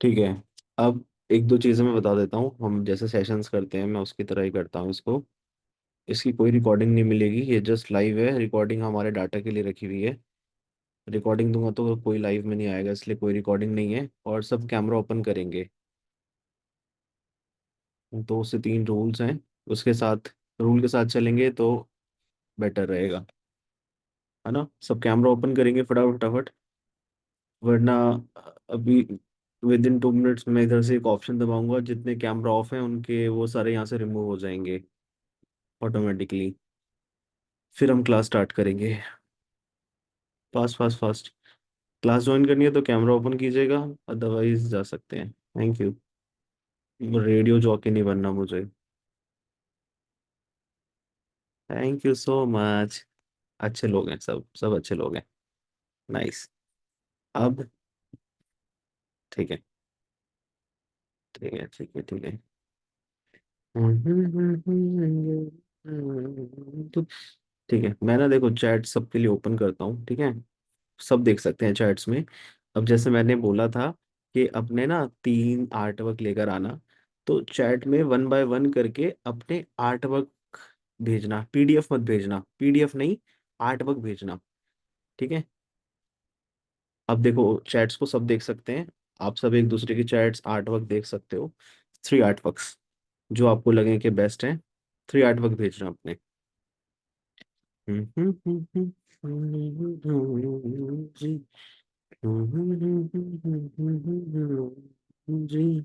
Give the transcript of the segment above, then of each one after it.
ठीक है। अब एक दो चीज़ें मैं बता देता हूँ। हम जैसे सेशंस करते हैं मैं उसकी तरह ही करता हूँ इसको। इसकी कोई रिकॉर्डिंग नहीं मिलेगी, ये जस्ट लाइव है। रिकॉर्डिंग हमारे डाटा के लिए रखी हुई है। रिकॉर्डिंग दूंगा तो कोई लाइव में नहीं आएगा, इसलिए कोई रिकॉर्डिंग नहीं है। और सब कैमरा ओपन करेंगे। दो से तीन रूल्स हैं, उसके साथ रूल के साथ चलेंगे तो बेटर रहेगा, है ना। सब कैमरा ओपन करेंगे फटाफट फटाफट, वरना अभी विद इन 2 मिनट्स में मैं इधर से एक ऑप्शन दबाऊंगा, जितने कैमरा ऑफ हैं उनके वो सारे यहाँ से रिमूव हो जाएंगे ऑटोमेटिकली। फिर हम क्लास स्टार्ट करेंगे। Fast fast fast. Class join करनी है तो कैमरा ओपन कीजिएगा, अदरवाइज जा सकते हैं। Thank you. रेडियो जॉकी नहीं बनना मुझे। Thank you so much. अच्छे लोग हैं, सब सब अच्छे लोग हैं। नाइस। अब ठीक है, ठीक है, ठीक है, ठीक है। तो ठीक है, मैं ना देखो चैट सबके लिए ओपन करता हूँ, ठीक है। सब देख सकते हैं चैट्स में। अब जैसे मैंने बोला था कि अपने ना 3 आर्ट वर्क लेकर आना, तो चैट में 1 बाय 1 करके अपने आर्ट वर्क भेजना। पीडीएफ मत भेजना, पीडीएफ नहीं, आर्ट वर्क भेजना। ठीक है। अब देखो चैट्स को सब देख सकते हैं। आप सब एक दूसरे की चैट्स आर्ट वर्क देख सकते हो। 3 आर्ट वर्क्स जो आपको लगे कि बेस्ट हैं, 3 आर्ट वर्क भेजना अपने। जी।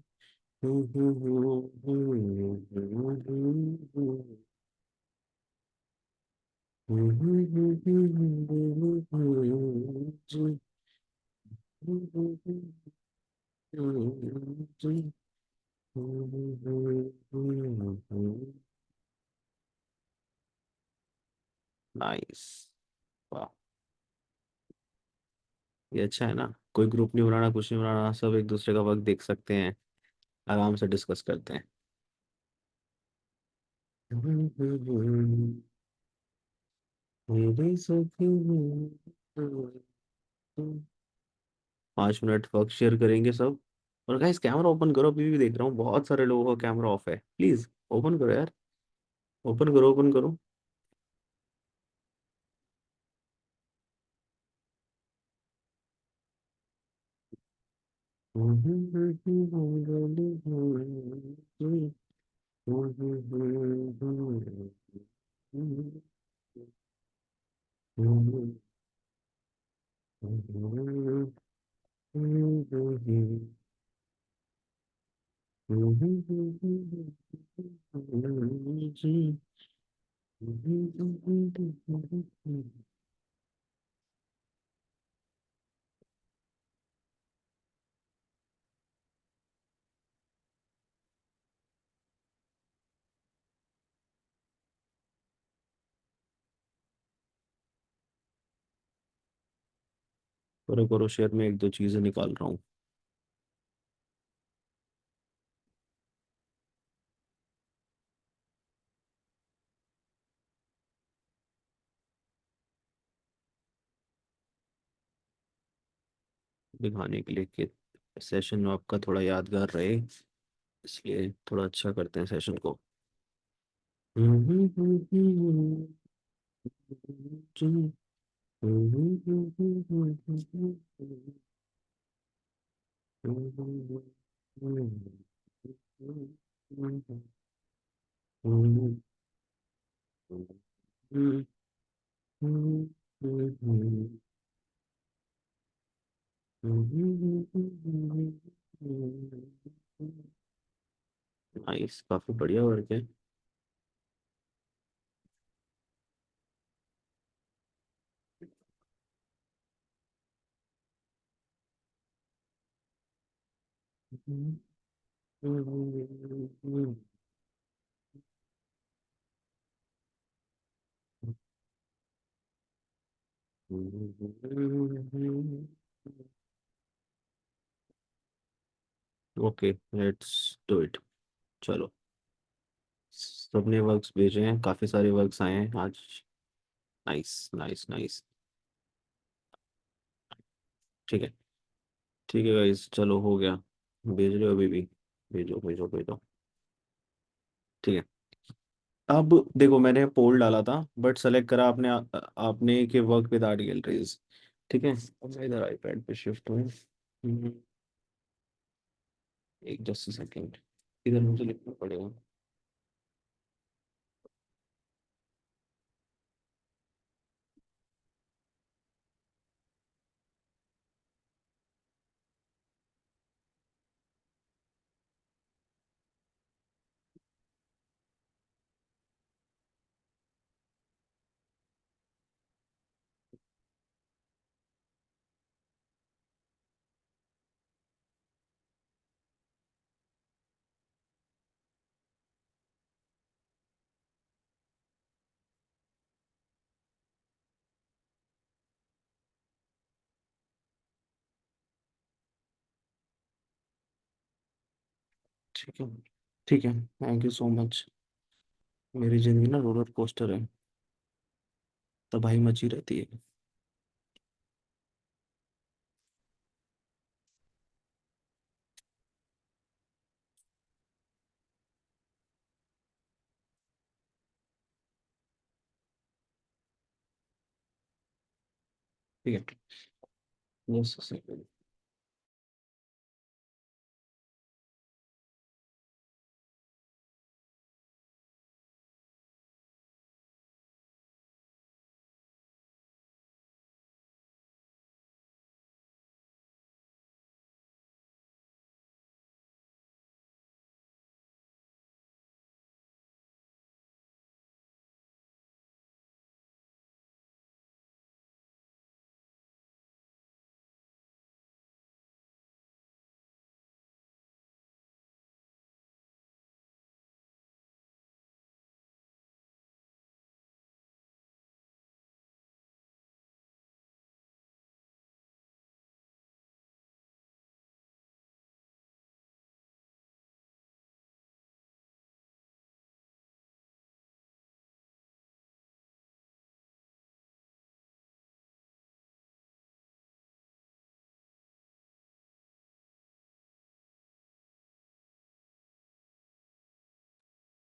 नाइस। वाह, ये अच्छा है ना। कोई ग्रुप नहीं बनाना, कुछ नहीं बनाना, सब एक दूसरे का वर्क देख सकते हैं, आराम से डिस्कस करते हैं। मेरी सखी। 5 मिनट वर्क शेयर करेंगे सब। और गाइस कैमरा ओपन करो, अभी भी देख रहा हूँ बहुत सारे लोगों का कैमरा ऑफ है। प्लीज ओपन करो यार। ओपन करो, ओपन करो। करो करो शेयर में एक दो चीजें निकाल रहा हूँ। दिखाने के लिए कि सेशन आपका थोड़ा यादगार रहे, इसलिए थोड़ा अच्छा करते हैं सेशन को। नाइस, काफी बढ़िया वर्क है। Okay, let's do it. चलो, सबने वर्क्स भेजे हैं, काफी सारे वर्क्स आए हैं आज। Nice nice nice. ठीक है, ठीक है गाइस, चलो हो गया। भेज रहे हो अभी भी? भेजो भेजो भेजो। ठीक है। अब देखो, मैंने पोल डाला था बट सेलेक्ट करा आपने, आपने कि वर्क विद आर्ट गैलरीज। ठीक है। अब मैं इधर आईपैड पे शिफ्ट हूँ। एक जस्ट सेकेंड, इधर मुझे लिखना पड़ेगा। ठीक है। ठीक है, थैंक यू सो मच। मेरी जिंदगी ना रोलर कोस्टर है, तबाही मची रहती है। ठीक है। Yes second.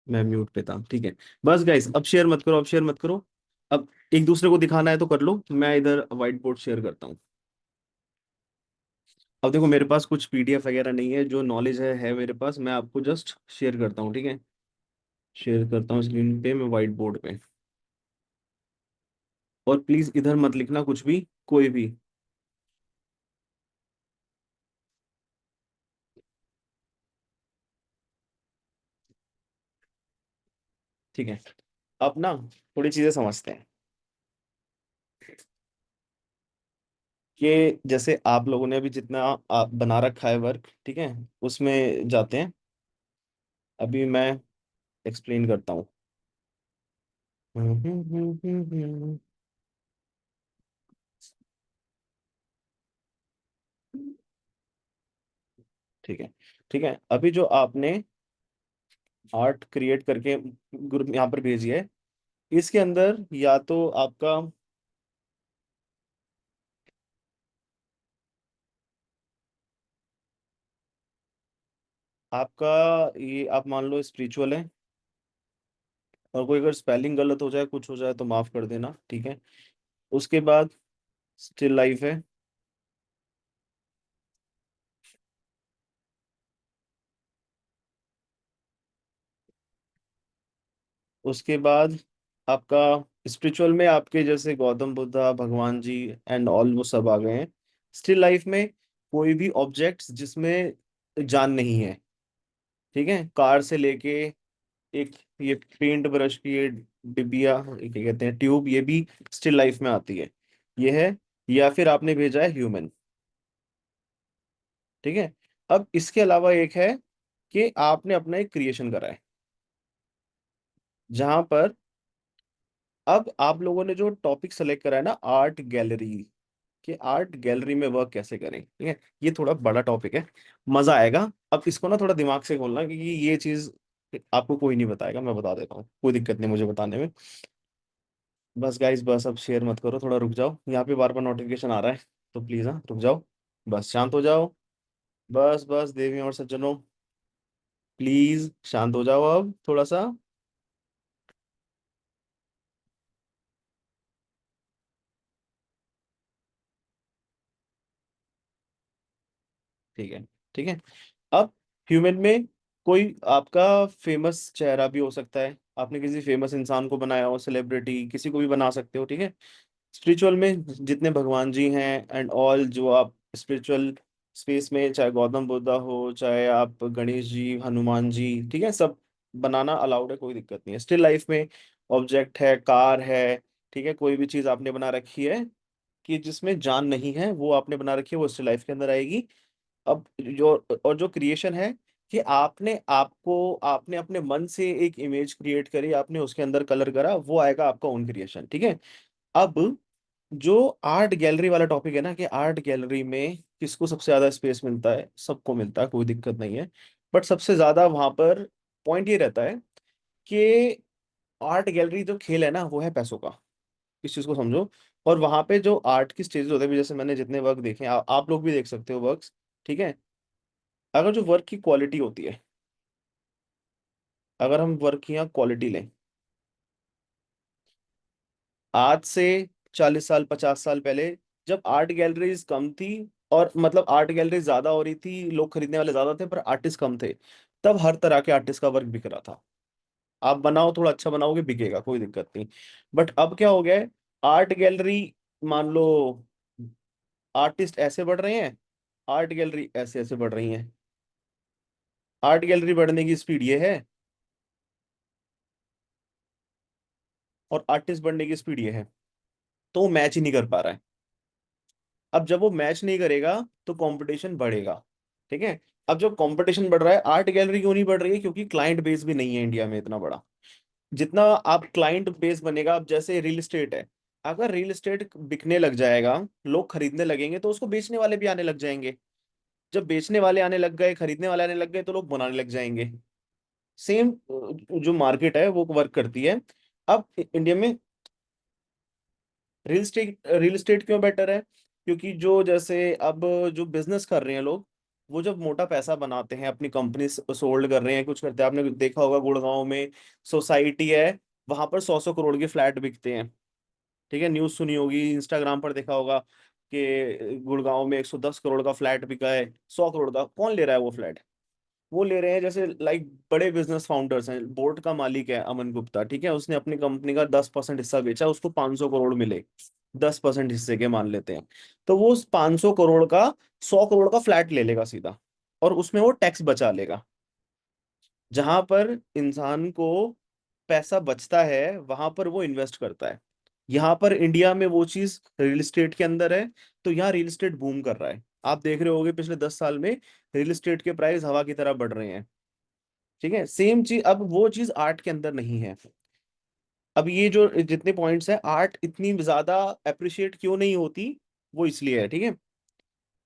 मैं म्यूट पे था, ठीक है। बस गाइस, अब शेयर मत करो, अब शेयर मत करो। अब एक दूसरे को दिखाना है तो कर लो, मैं इधर व्हाइट बोर्ड शेयर करता हूँ। अब देखो, मेरे पास कुछ पीडीएफ वगैरह नहीं है, जो नॉलेज है मेरे पास, मैं आपको जस्ट शेयर करता हूँ, ठीक है। शेयर करता हूँ स्क्रीन पे, मैं व्हाइट बोर्ड पे। और प्लीज इधर मत लिखना कुछ भी, कोई भी। ठीक है। अब ना थोड़ी चीजें समझते हैं कि जैसे आप लोगों ने अभी जितना आप बना रखा है वर्क, ठीक है, उसमें जाते हैं। अभी मैं एक्सप्लेन करता हूँ। ठीक है। ठीक है, अभी जो आपने आर्ट क्रिएट करके ग्रुप यहाँ पर भेजी है, इसके अंदर या तो आपका आपका ये आप मान लो स्पिरिचुअल है, और कोई अगर स्पेलिंग गलत हो जाए, कुछ हो जाए तो माफ कर देना, ठीक है। उसके बाद स्टिल लाइफ है। उसके बाद आपका स्पिरिचुअल में आपके जैसे गौतम बुद्धा, भगवान जी एंड ऑल, वो सब आ गए हैं। स्टिल लाइफ में कोई भी ऑब्जेक्ट्स जिसमें जान नहीं है, ठीक है, कार से लेके एक ये पेंट ब्रश की ये डिबिया, ये क्या कहते हैं, ट्यूब, ये भी स्टिल लाइफ में आती है। ये है। या फिर आपने भेजा है ह्यूमन, ठीक है। अब इसके अलावा एक है कि आपने अपना एक क्रिएशन करा है, जहां पर अब आप लोगों ने जो टॉपिक सेलेक्ट करा है ना, आर्ट गैलरी, कि आर्ट गैलरी में वर्क कैसे करें, ठीक है। ये थोड़ा बड़ा टॉपिक है, मजा आएगा। अब इसको ना थोड़ा दिमाग से खोलना, क्योंकि ये चीज आपको कोई नहीं बताएगा, मैं बता देता हूँ, कोई दिक्कत नहीं मुझे बताने में। बस गाइस, बस अब शेयर मत करो, थोड़ा रुक जाओ, यहाँ पे बार बार नोटिफिकेशन आ रहा है, तो प्लीज हाँ रुक जाओ, बस शांत हो जाओ। बस बस देवी और सज्जनों, प्लीज शांत हो जाओ अब थोड़ा सा। ठीक है, ठीक है। अब ह्यूमन में कोई आपका फेमस चेहरा भी हो सकता है, आपने किसी फेमस इंसान को बनाया हो, सेलिब्रिटी किसी को भी बना सकते हो, ठीक है। स्पिरिचुअल में जितने भगवान जी हैं एंड ऑल, जो आप स्पिरिचुअल स्पेस में, चाहे गौतम बुद्धा हो, चाहे आप गणेश जी, हनुमान जी, ठीक है, सब बनाना अलाउड है, कोई दिक्कत नहीं है। स्टिल लाइफ में ऑब्जेक्ट है, कार है, ठीक है, कोई भी चीज आपने बना रखी है कि जिसमें जान नहीं है, वो आपने बना रखी है, वो स्टिल लाइफ के अंदर आएगी। अब जो, और जो क्रिएशन है कि आपने अपने मन से एक इमेज क्रिएट करी, आपने उसके अंदर कलर करा, वो आएगा आपका ओन क्रिएशन, ठीक है। अब जो आर्ट गैलरी वाला टॉपिक है ना, कि आर्ट गैलरी में किसको सबसे ज्यादा स्पेस मिलता है, सबको मिलता है, कोई दिक्कत नहीं है। बट सबसे ज्यादा वहां पर पॉइंट ये रहता है कि आर्ट गैलरी जो खेल है ना, वो है पैसों का। इस चीज को समझो। और वहां पे जो आर्ट की स्टेजेस होते हैं, जैसे मैंने जितने वर्क देखे हैं, आप लोग भी देख सकते हो वर्क्स, ठीक है। अगर जो वर्क की क्वालिटी होती है, अगर हम वर्क की यहाँ क्वालिटी लें, आज से 40 साल 50 साल पहले, जब आर्ट गैलरीज कम थी, और मतलब आर्ट गैलरी ज्यादा हो रही थी, लोग खरीदने वाले ज्यादा थे पर आर्टिस्ट कम थे, तब हर तरह के आर्टिस्ट का वर्क बिक रहा था। आप बनाओ, थोड़ा अच्छा बनाओगे, बिकेगा, कोई दिक्कत नहीं। बट अब क्या हो गया है, आर्ट गैलरी, मान लो आर्टिस्ट ऐसे बढ़ रहे हैं, आर्ट गैलरी ऐसे ऐसे बढ़ रही हैं। आर्ट गैलरी बढ़ने की स्पीड ये है, और आर्टिस्ट बढ़ने की स्पीड ये है, तो वो मैच ही नहीं कर पा रहा है। अब जब वो मैच नहीं करेगा, तो कंपटीशन बढ़ेगा, ठीक है। अब जब कंपटीशन बढ़ रहा है, आर्ट गैलरी क्यों नहीं बढ़ रही है, क्योंकि क्लाइंट बेस भी नहीं है इंडिया में इतना बड़ा। जितना आप क्लाइंट बेस बनेगा, अब जैसे रियल एस्टेट है, अगर रियल एस्टेट बिकने लग जाएगा, लोग खरीदने लगेंगे, तो उसको बेचने वाले भी आने लग जाएंगे। जब बेचने वाले आने लग गए, खरीदने वाले आने लग गए, तो लोग बनाने लग जाएंगे। सेम जो मार्केट है वो वर्क करती है। अब इंडिया में रियल एस्टेट क्यों बेटर है, क्योंकि जो जैसे अब जो बिजनेस कर रहे हैं लोग, वो जब मोटा पैसा बनाते हैं, अपनी कंपनी सोल्ड कर रहे हैं, कुछ करते हैं, आपने देखा होगा गुड़गांव में सोसाइटी है, वहां पर 100 100 करोड़ के फ्लैट बिकते हैं, ठीक है। न्यूज सुनी होगी, इंस्टाग्राम पर देखा होगा कि गुड़गांव में 110 करोड़ का फ्लैट बिका है, 100 करोड़ का। कौन ले रहा है वो फ्लैट? वो ले रहे हैं जैसे लाइक बड़े बिजनेस फाउंडर्स हैं। बोर्ड का मालिक है अमन गुप्ता, ठीक है, उसने अपनी कंपनी का 10% हिस्सा बेचा, उसको 500 करोड़ मिले, 10% हिस्से के मान लेते हैं। तो वो उस 500 करोड़ का 100 करोड़ का फ्लैट ले लेगा सीधा, और उसमें वो टैक्स बचा लेगा। जहां पर इंसान को पैसा बचता है, वहां पर वो इन्वेस्ट करता है। यहाँ पर इंडिया में वो चीज रियल एस्टेट के अंदर है, तो यहाँ रियल एस्टेट बूम कर रहा है। आप देख रहे होगे पिछले 10 साल में रियल एस्टेट के प्राइस हवा की तरह बढ़ रहे हैं, ठीक है। सेम चीज, अब वो चीज आर्ट के अंदर नहीं है। अब ये जो जितने पॉइंट्स है, आर्ट इतनी ज्यादा अप्रिशिएट क्यों नहीं होती, वो इसलिए है, ठीक है।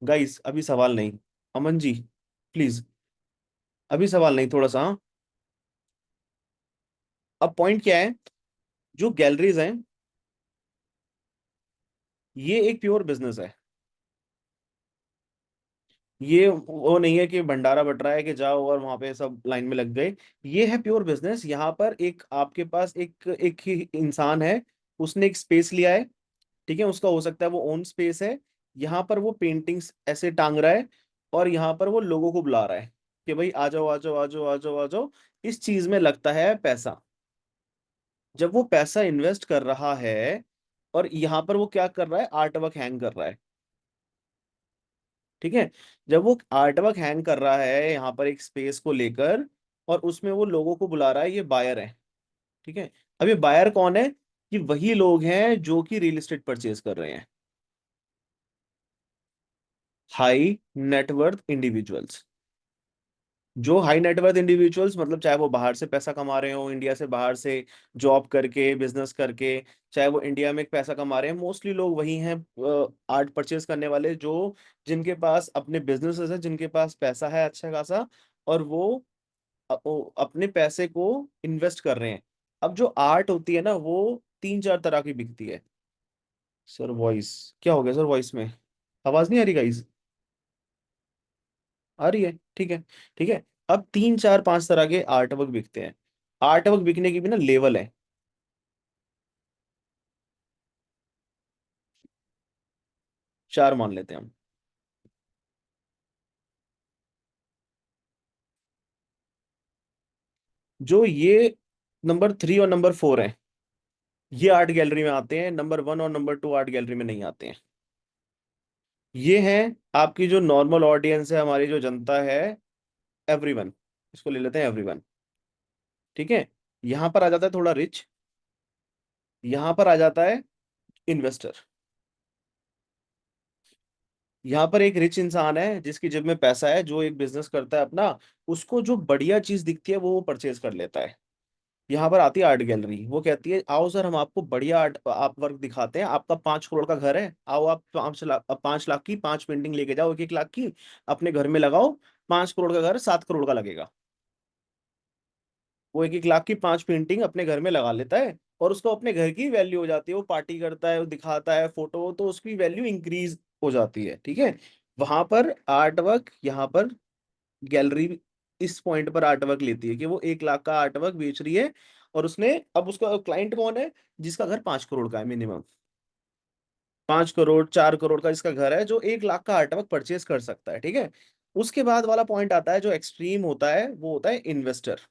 गाइस अभी सवाल नहीं, अमन जी, प्लीज, अभी सवाल नहीं, थोड़ा सा, हाँ? अब पॉइंट क्या है, जो गैलरीज हैं, ये एक प्योर बिजनेस है। ये वो नहीं है कि भंडारा बट रहा है कि जाओ और वहां पे सब लाइन में लग गए। ये है प्योर बिजनेस। यहाँ पर एक आपके पास एक एक ही इंसान है, उसने एक स्पेस लिया है, ठीक है, उसका हो सकता है वो ओन स्पेस है। यहाँ पर वो पेंटिंग्स ऐसे टांग रहा है, और यहाँ पर वो लोगों को बुला रहा है कि भाई आ जाओ आ जाओ आ जाओ आ जाओ आ जाओ। इस चीज में लगता है पैसा। जब वो पैसा इन्वेस्ट कर रहा है, और यहाँ पर वो क्या कर रहा है, आर्ट वर्क हैंग कर रहा है, ठीक है। जब वो आर्ट वर्क हैंग कर रहा है यहाँ पर एक स्पेस को लेकर, और उसमें वो लोगों को बुला रहा है, ये बायर है, ठीक है। अब ये बायर कौन है? कि वही लोग हैं जो कि रियल एस्टेट परचेज कर रहे हैं, हाई नेटवर्थ इंडिविजुअल्स। जो हाई नेटवर्थ इंडिविजुअल्स, मतलब चाहे वो बाहर से पैसा कमा रहे हो, इंडिया से बाहर से जॉब करके, बिजनेस करके, चाहे वो इंडिया में पैसा कमा रहे हैं, मोस्टली लोग वही हैं आर्ट परचेज करने वाले, जो जिनके पास अपने बिजनेसेस है, जिनके पास पैसा है अच्छा खासा, और वो वो अपने पैसे को इन्वेस्ट कर रहे हैं। अब जो आर्ट होती है ना, वो 3 4 तरह की बिकती है। सर वॉइस क्या हो गया, सर वॉइस में आवाज नहीं आ रही गाइस? आ रही है, ठीक है। ठीक है। अब तीन चार पांच तरह के आर्ट वर्क बिकते हैं। आर्ट वर्क बिकने की भी ना लेवल है। चार मान लेते हैं हम। जो ये नंबर थ्री और नंबर फोर है, ये आर्ट गैलरी में आते हैं। नंबर वन और नंबर टू आर्ट गैलरी में नहीं आते हैं। ये हैं आपकी जो नॉर्मल ऑडियंस है, हमारी जो जनता है, एवरीवन। इसको ले लेते हैं एवरीवन। ठीक है। यहां पर आ जाता है थोड़ा रिच, यहां पर आ जाता है इन्वेस्टर। यहाँ पर एक रिच इंसान है जिसकी जेब में पैसा है, जो एक बिजनेस करता है अपना, उसको जो बढ़िया चीज दिखती है वो परचेज कर लेता है। यहाँ पर आती है आर्ट गैलरी, वो कहती है आओ सर हम आपको बढ़िया आर्ट आप वर्क दिखाते हैं। आपका 5 करोड़ का घर है, आओ आप 5 लाख, 5 लाख की 5 पेंटिंग लेके जाओ, 1-1 लाख की, अपने घर में लगाओ। 5 करोड़ का घर 7 करोड़ का लगेगा। वो 1-1 लाख की 5 पेंटिंग अपने घर में लगा लेता है, और उसको अपने घर की वैल्यू हो जाती है। वो पार्टी करता है, वो दिखाता है फोटो, तो उसकी वैल्यू इंक्रीज हो जाती है। ठीक है। वहां पर आर्ट वर्क, यहाँ पर गैलरी इस पॉइंट पर आर्ट वर्क लेती है कि वो 1 लाख का आर्ट वर्क बेच रही है, और उसने, अब उसका क्लाइंट कौन है? जिसका घर 5 करोड़ का है मिनिमम। 5 करोड़, 4 करोड़ का जिसका घर है, जो 1 लाख का आर्ट वर्क परचेज कर सकता है। ठीक है। उसके बाद वाला पॉइंट आता है जो एक्सट्रीम होता है, वो होता है इन्वेस्टर।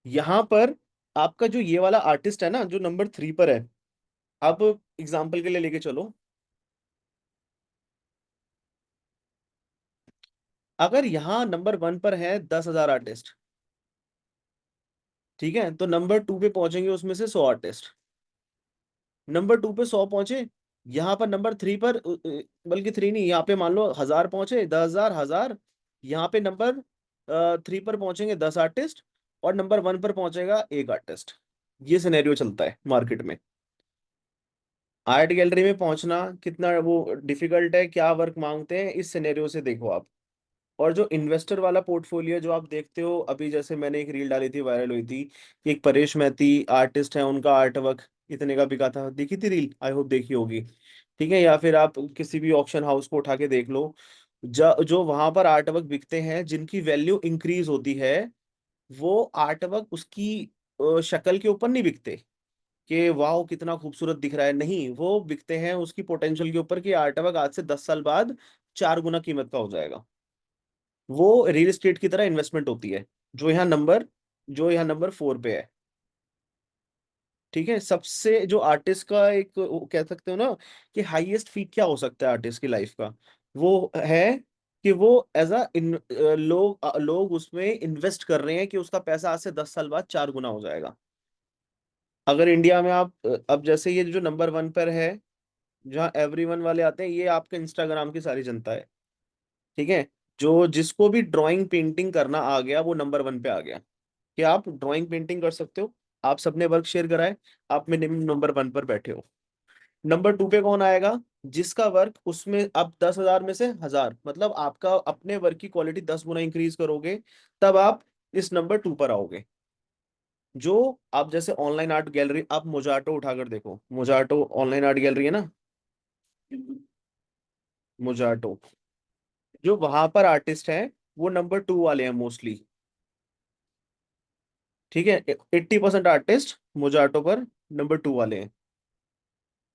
यहां पर आपका जो ये वाला आर्टिस्ट है ना, जो नंबर थ्री पर है, अब एग्जाम्पल के लिए लेके चलो। अगर यहाँ नंबर वन पर है 10,000 आर्टिस्ट, ठीक है, तो नंबर टू पे पहुंचेंगे उसमें से 100 आर्टिस्ट। नंबर टू पे 100 पहुंचे, यहाँ पर नंबर थ्री पर बल्कि थ्री नहीं, यहाँ पे मान लो 1,000 पहुंचे, 10,000, 1,000। यहाँ पे नंबर थ्री पर पहुंचेंगे 10 आर्टिस्ट, और नंबर वन पर पहुंचेगा एक आर्टिस्ट। ये सिनेरियो चलता है मार्केट में। आर्ट गैलरी में पहुंचना कितना वो डिफिकल्ट है, क्या वर्क मांगते हैं, इस सिनेरियो से देखो आप। और जो इन्वेस्टर वाला पोर्टफोलियो जो आप देखते हो अभी, जैसे मैंने एक रील डाली थी, वायरल हुई थी, कि एक परेश मैती आर्टिस्ट है, उनका आर्ट वर्क इतने का बिका था। देखी थी रील? आई होप देखी होगी। ठीक है। या फिर आप किसी भी ऑक्शन हाउस को उठा के देख लो, जो वहां पर आर्ट वर्क बिकते हैं जिनकी वैल्यू इंक्रीज होती है, वो आर्ट वर्क उसकी शक्ल के ऊपर नहीं बिकते कि वाह कितना खूबसूरत दिख रहा है। नहीं, वो बिकते हैं उसकी पोटेंशियल के ऊपर, कि आर्ट वर्क आज से 10 साल बाद 4 गुना कीमत का हो जाएगा। वो रियल एस्टेट की तरह इन्वेस्टमेंट होती है। जो यहाँ नंबर जो यहाँ नंबर फोर पे है। ठीक है। सबसे जो आर्टिस्ट का एक वो कह सकते हो ना, कि हाईएस्ट फीट क्या हो सकता है आर्टिस्ट की लाइफ का, वो है कि वो एज अ लोग उसमें इन्वेस्ट कर रहे हैं कि उसका पैसा आज से 10 साल बाद 4 गुना हो जाएगा। अगर इंडिया में आप अब जैसे ये जो नंबर वन पर है, जहाँ एवरीवन वाले आते हैं, ये आपके इंस्टाग्राम की सारी जनता है। ठीक है। जो जिसको भी ड्राइंग पेंटिंग करना आ गया, वो नंबर वन पे आ गया, कि आप ड्राइंग पेंटिंग कर सकते हो। आप सबने वर्क शेयर कराए, आप में नंबर वन पर बैठे हो। नंबर टू पे कौन आएगा? जिसका वर्क उसमें आप 10,000 में से 1,000, मतलब आपका अपने वर्क की क्वालिटी 10 गुना इंक्रीज करोगे, तब आप इस नंबर टू पर आओगे। जो आप जैसे ऑनलाइन आर्ट गैलरी, आप मोजाटो उठाकर देखो, मोजाटो ऑनलाइन आर्ट गैलरी है ना, मोजाटो, जो वहां पर आर्टिस्ट हैं, वो नंबर टू वाले हैं मोस्टली। ठीक है। 80% आर्टिस्ट मोजाटो पर नंबर टू वाले हैं।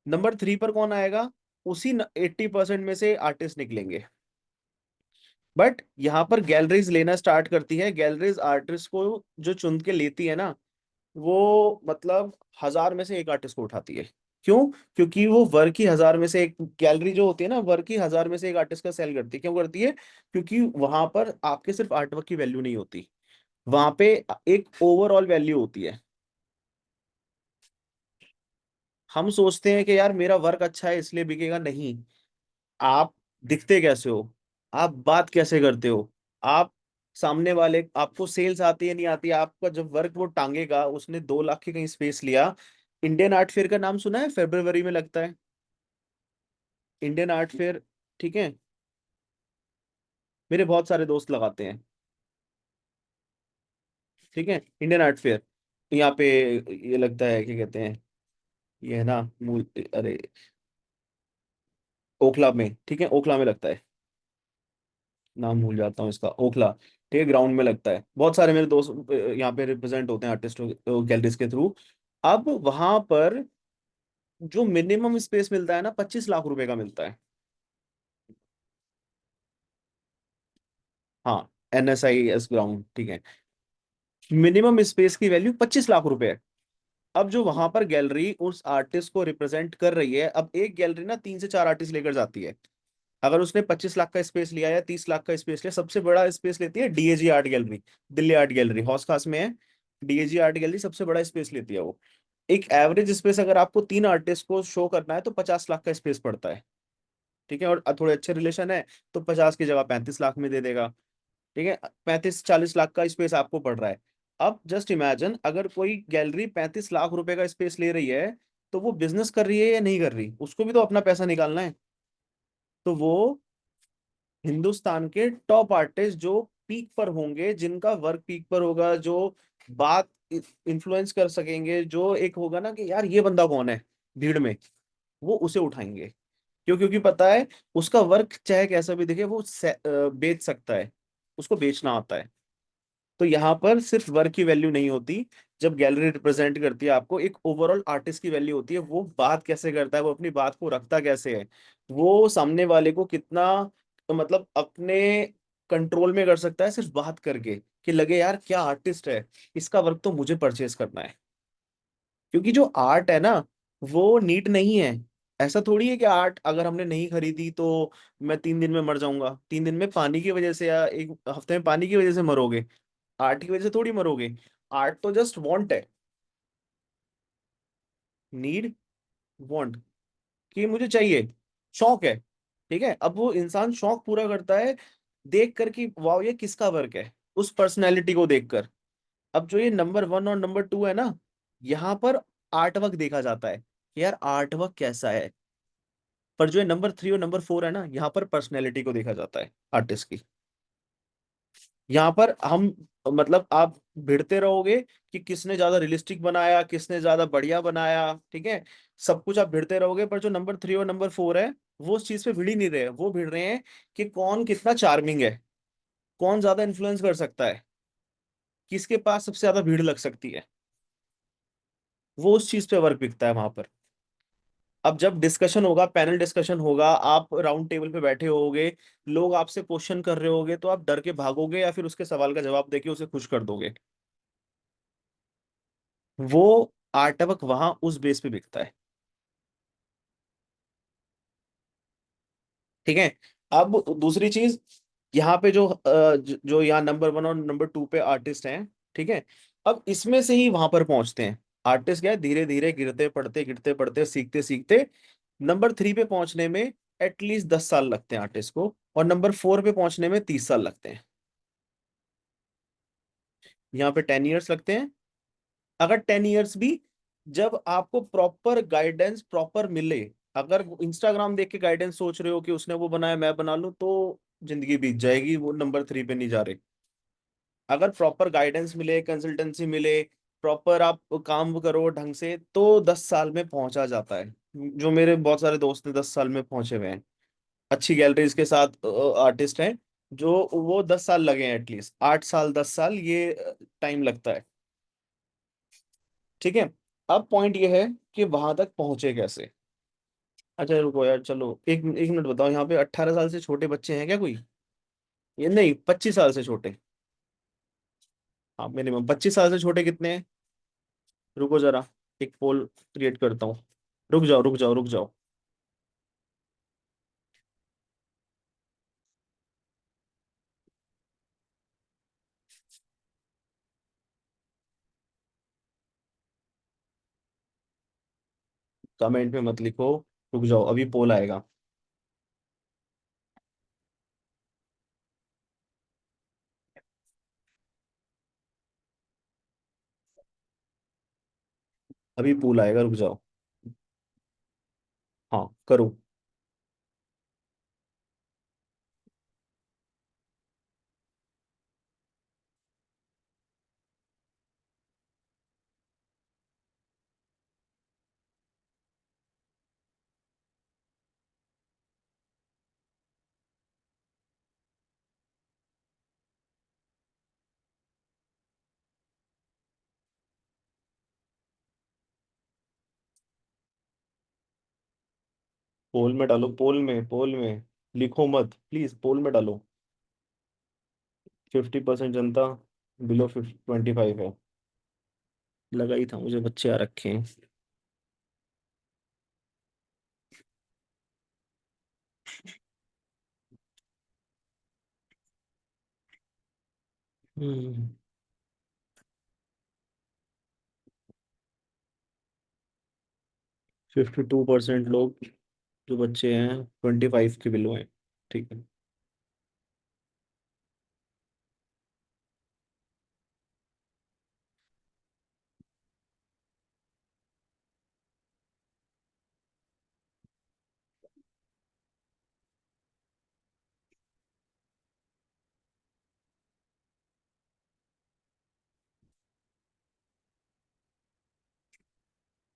नंबर थ्री पर कौन आएगा? उसी 80% में से आर्टिस्ट निकलेंगे। बट यहाँ पर गैलरीज लेना स्टार्ट करती है, गैलरीज आर्टिस्ट को जो चुन के लेती है ना, वो मतलब 1,000 में से एक आर्टिस्ट को उठाती है। क्यों? क्योंकि वो वर्क ही 1,000 में से एक, गैलरी जो होती है ना, वर्क ही 1,000 में से एक आर्टिस्ट का सेल करती है। क्यों करती है? क्योंकि वहां पर आपके सिर्फ आर्टवर्क की वैल्यू नहीं होती, वहां पे एक ओवरऑल वैल्यू होती है। हम सोचते हैं कि यार मेरा वर्क अच्छा है इसलिए बिकेगा, नहीं। आप दिखते कैसे हो, आप बात कैसे करते हो, आप सामने वाले, आपको सेल्स आती है नहीं आती है, आपका जब वर्क वो टांगेगा, उसने 2 लाख की कहीं स्पेस लिया। इंडियन आर्ट फेयर का नाम सुना है? फरवरी में लगता है इंडियन आर्ट फेयर। ठीक है। मेरे बहुत सारे दोस्त लगाते हैं। ठीक है। इंडियन आर्ट फेयर यहाँ पे ये लगता है, क्या कहते हैं, ये है ना मूल, अरे, ओखला में। ठीक है, ओखला में लगता है। नाम भूल जाता हूँ इसका, ओखला। ठीक है, ग्राउंड में लगता है, बहुत सारे मेरे दोस्त यहाँ पे रिप्रेजेंट होते हैं आर्टिस्ट गैलरीज के थ्रू। अब वहां पर जो मिनिमम स्पेस मिलता है ना, 25 लाख रुपए का मिलता है। हाँ, NSIS ग्राउंड, ठीक है। मिनिमम स्पेस की वैल्यू 25 लाख रुपए है। अब जो वहां पर गैलरी उस आर्टिस्ट को रिप्रेजेंट कर रही है, अब एक गैलरी ना 3 से 4 आर्टिस्ट लेकर जाती है। अगर उसने 25 लाख का स्पेस लिया या 30 लाख का स्पेस लिया, सबसे बड़ा स्पेस लेती है DAG art gallery. Delhi art gallery Hauz Khas में है। DAG आर्ट गैलरी सबसे बड़ा स्पेस लेती है वो। एक एवरेज स्पेस अगर आपको 3 आर्टिस्ट को शो करना है तो 50 लाख का स्पेस पड़ता है। ठीक है, और थोड़े अच्छे रिलेशन है तो 50 की जगह 35 लाख में दे देगा। ठीक है, 35-40 लाख का स्पेस आपको पड़ रहा है। अब जस्ट इमेजिन, अगर कोई गैलरी 35 लाख रुपए का स्पेस ले रही है, तो वो बिजनेस कर रही है या नहीं कर रही, उसको भी तो अपना पैसा निकालना है। तो वो हिंदुस्तान के टॉप आर्टिस्ट जो पीक पर होंगे, जिनका वर्क पीक पर होगा, जो बात इन्फ्लुएंस कर सकेंगे, जो एक होगा ना कि यार ये बंदा कौन है भीड़ में, वो उसे उठाएंगे। क्यों? क्योंकि पता है उसका वर्क चाहे कैसा भी दिखे, वो बेच सकता है, उसको बेचना आता है। तो यहाँ पर सिर्फ वर्क की वैल्यू नहीं होती। जब गैलरी रिप्रेजेंट करती है आपको, एक ओवरऑल आर्टिस्ट की वैल्यू होती है। वो बात कैसे करता है, वो अपनी बात को रखता कैसे है, वो सामने वाले को कितना मतलब अपने कंट्रोल में कर सकता है सिर्फ बात करके, कि लगे यार क्या आर्टिस्ट है, इसका वर्क तो मुझे परचेज करना है। क्योंकि जो आर्ट है ना, वो नीट नहीं है। ऐसा थोड़ी है कि आर्ट अगर हमने नहीं खरीदी तो मैं 3 दिन में मर जाऊंगा, 3 दिन में पानी की वजह से या एक हफ्ते में पानी की वजह से मरोगे। आर्ट की वजह से थोड़ी मरोगे। आर्ट तो जस्ट वांट है, नीड, वांट, कि मुझे चाहिए, शौक है। ठीक है, अब वो इंसान शौक पूरा करता है देख कर कि वाह ये किसका वर्क है, उस पर्सनैलिटी को देखकर। अब जो ये नंबर 1 और नंबर 2 है ना, यहाँ पर आर्ट वर्क देखा जाता है कि यार आर्ट वर्क कैसा है। पर जो ये नंबर 3 और नंबर 4 है ना, यहाँ पर पर्सनैलिटी को देखा जाता है आर्टिस्ट की। यहाँ पर हम मतलब आप भिड़ते रहोगे कि किसने ज्यादा रियलिस्टिक बनाया, किसने ज्यादा बढ़िया बनाया। ठीक है, सब कुछ आप भिड़ते रहोगे, पर जो नंबर 3 और नंबर 4 है, वो उस चीज पे भिड़ ही नहीं रहे, वो भिड़ रहे हैं कि कौन कितना चार्मिंग है, कौन ज्यादा इन्फ्लुएंस कर सकता है, किसके पास सबसे ज्यादा भीड़ लग सकती है। वो उस चीज पे वर्क बिकता है वहां पर। अब जब डिस्कशन होगा, पैनल डिस्कशन होगा, आप राउंड टेबल पे बैठे होगे, लोग आपसे क्वेश्चन कर रहे होगे, तो आप डर के भागोगे या फिर उसके सवाल का जवाब देके उसे खुश कर दोगे। वो आर्टवर्क वहां उस बेस पे बिकता है। ठीक है, अब दूसरी चीज, यहाँ पे जो यहाँ नंबर 1 और नंबर 2 पे आर्टिस्ट हैं। ठीक है, अब इसमें से ही वहां पर पहुंचते हैं। आर्टिस्ट क्या है, धीरे धीरे गिरते पड़ते सीखते सीखते नंबर 3 पे पहुंचने में एटलीस्ट 10 साल लगते हैं आर्टिस्ट को, और नंबर 4 पे पहुंचने में 30 साल लगते हैं। यहाँ पे 10 ईयर्स लगते हैं। अगर 10 ईयर्स भी, जब आपको प्रॉपर गाइडेंस प्रॉपर मिले, अगर इंस्टाग्राम देख के गाइडेंस सोच रहे हो कि उसने वो बनाया मैं बना लूं, तो जिंदगी बीत जाएगी, वो नंबर 3 पे नहीं जा रहे। अगर प्रॉपर गाइडेंस मिले, कंसल्टेंसी मिले, प्रॉपर आप काम करो ढंग से, तो 10 साल में पहुंचा जाता है। जो मेरे बहुत सारे दोस्त हैं 10 साल में पहुंचे हुए हैं, अच्छी गैलरीज के साथ आर्टिस्ट हैं, जो वो 10 साल लगे हैं, एटलीस्ट 8 साल 10 साल ये टाइम लगता है। ठीक है, अब पॉइंट ये है कि वहां तक पहुंचे कैसे। अच्छा रुको यार, चलो एक एक मिनट बताओ, यहाँ पे 18 साल से छोटे बच्चे हैं क्या कोई? ये नहीं, 25 साल से छोटे। हाँ, मिनिमम 25 साल से छोटे कितने हैं? रुको जरा, एक पोल क्रिएट करता हूँ। रुक जाओ रुक जाओ रुक जाओ। कमेंट में मत लिखो, रुक जाओ, अभी पोल आएगा। अभी पोल आएगा, रुक जाओ। हाँ करो। पोल में डालो, पोल में लिखो मत प्लीज, पोल में डालो। 50% जनता बिलो 25 है। लगा ही था मुझे, बच्चे आ रखे हैं। 52% लोग जो बच्चे हैं 25 के बिलो हैं। ठीक है।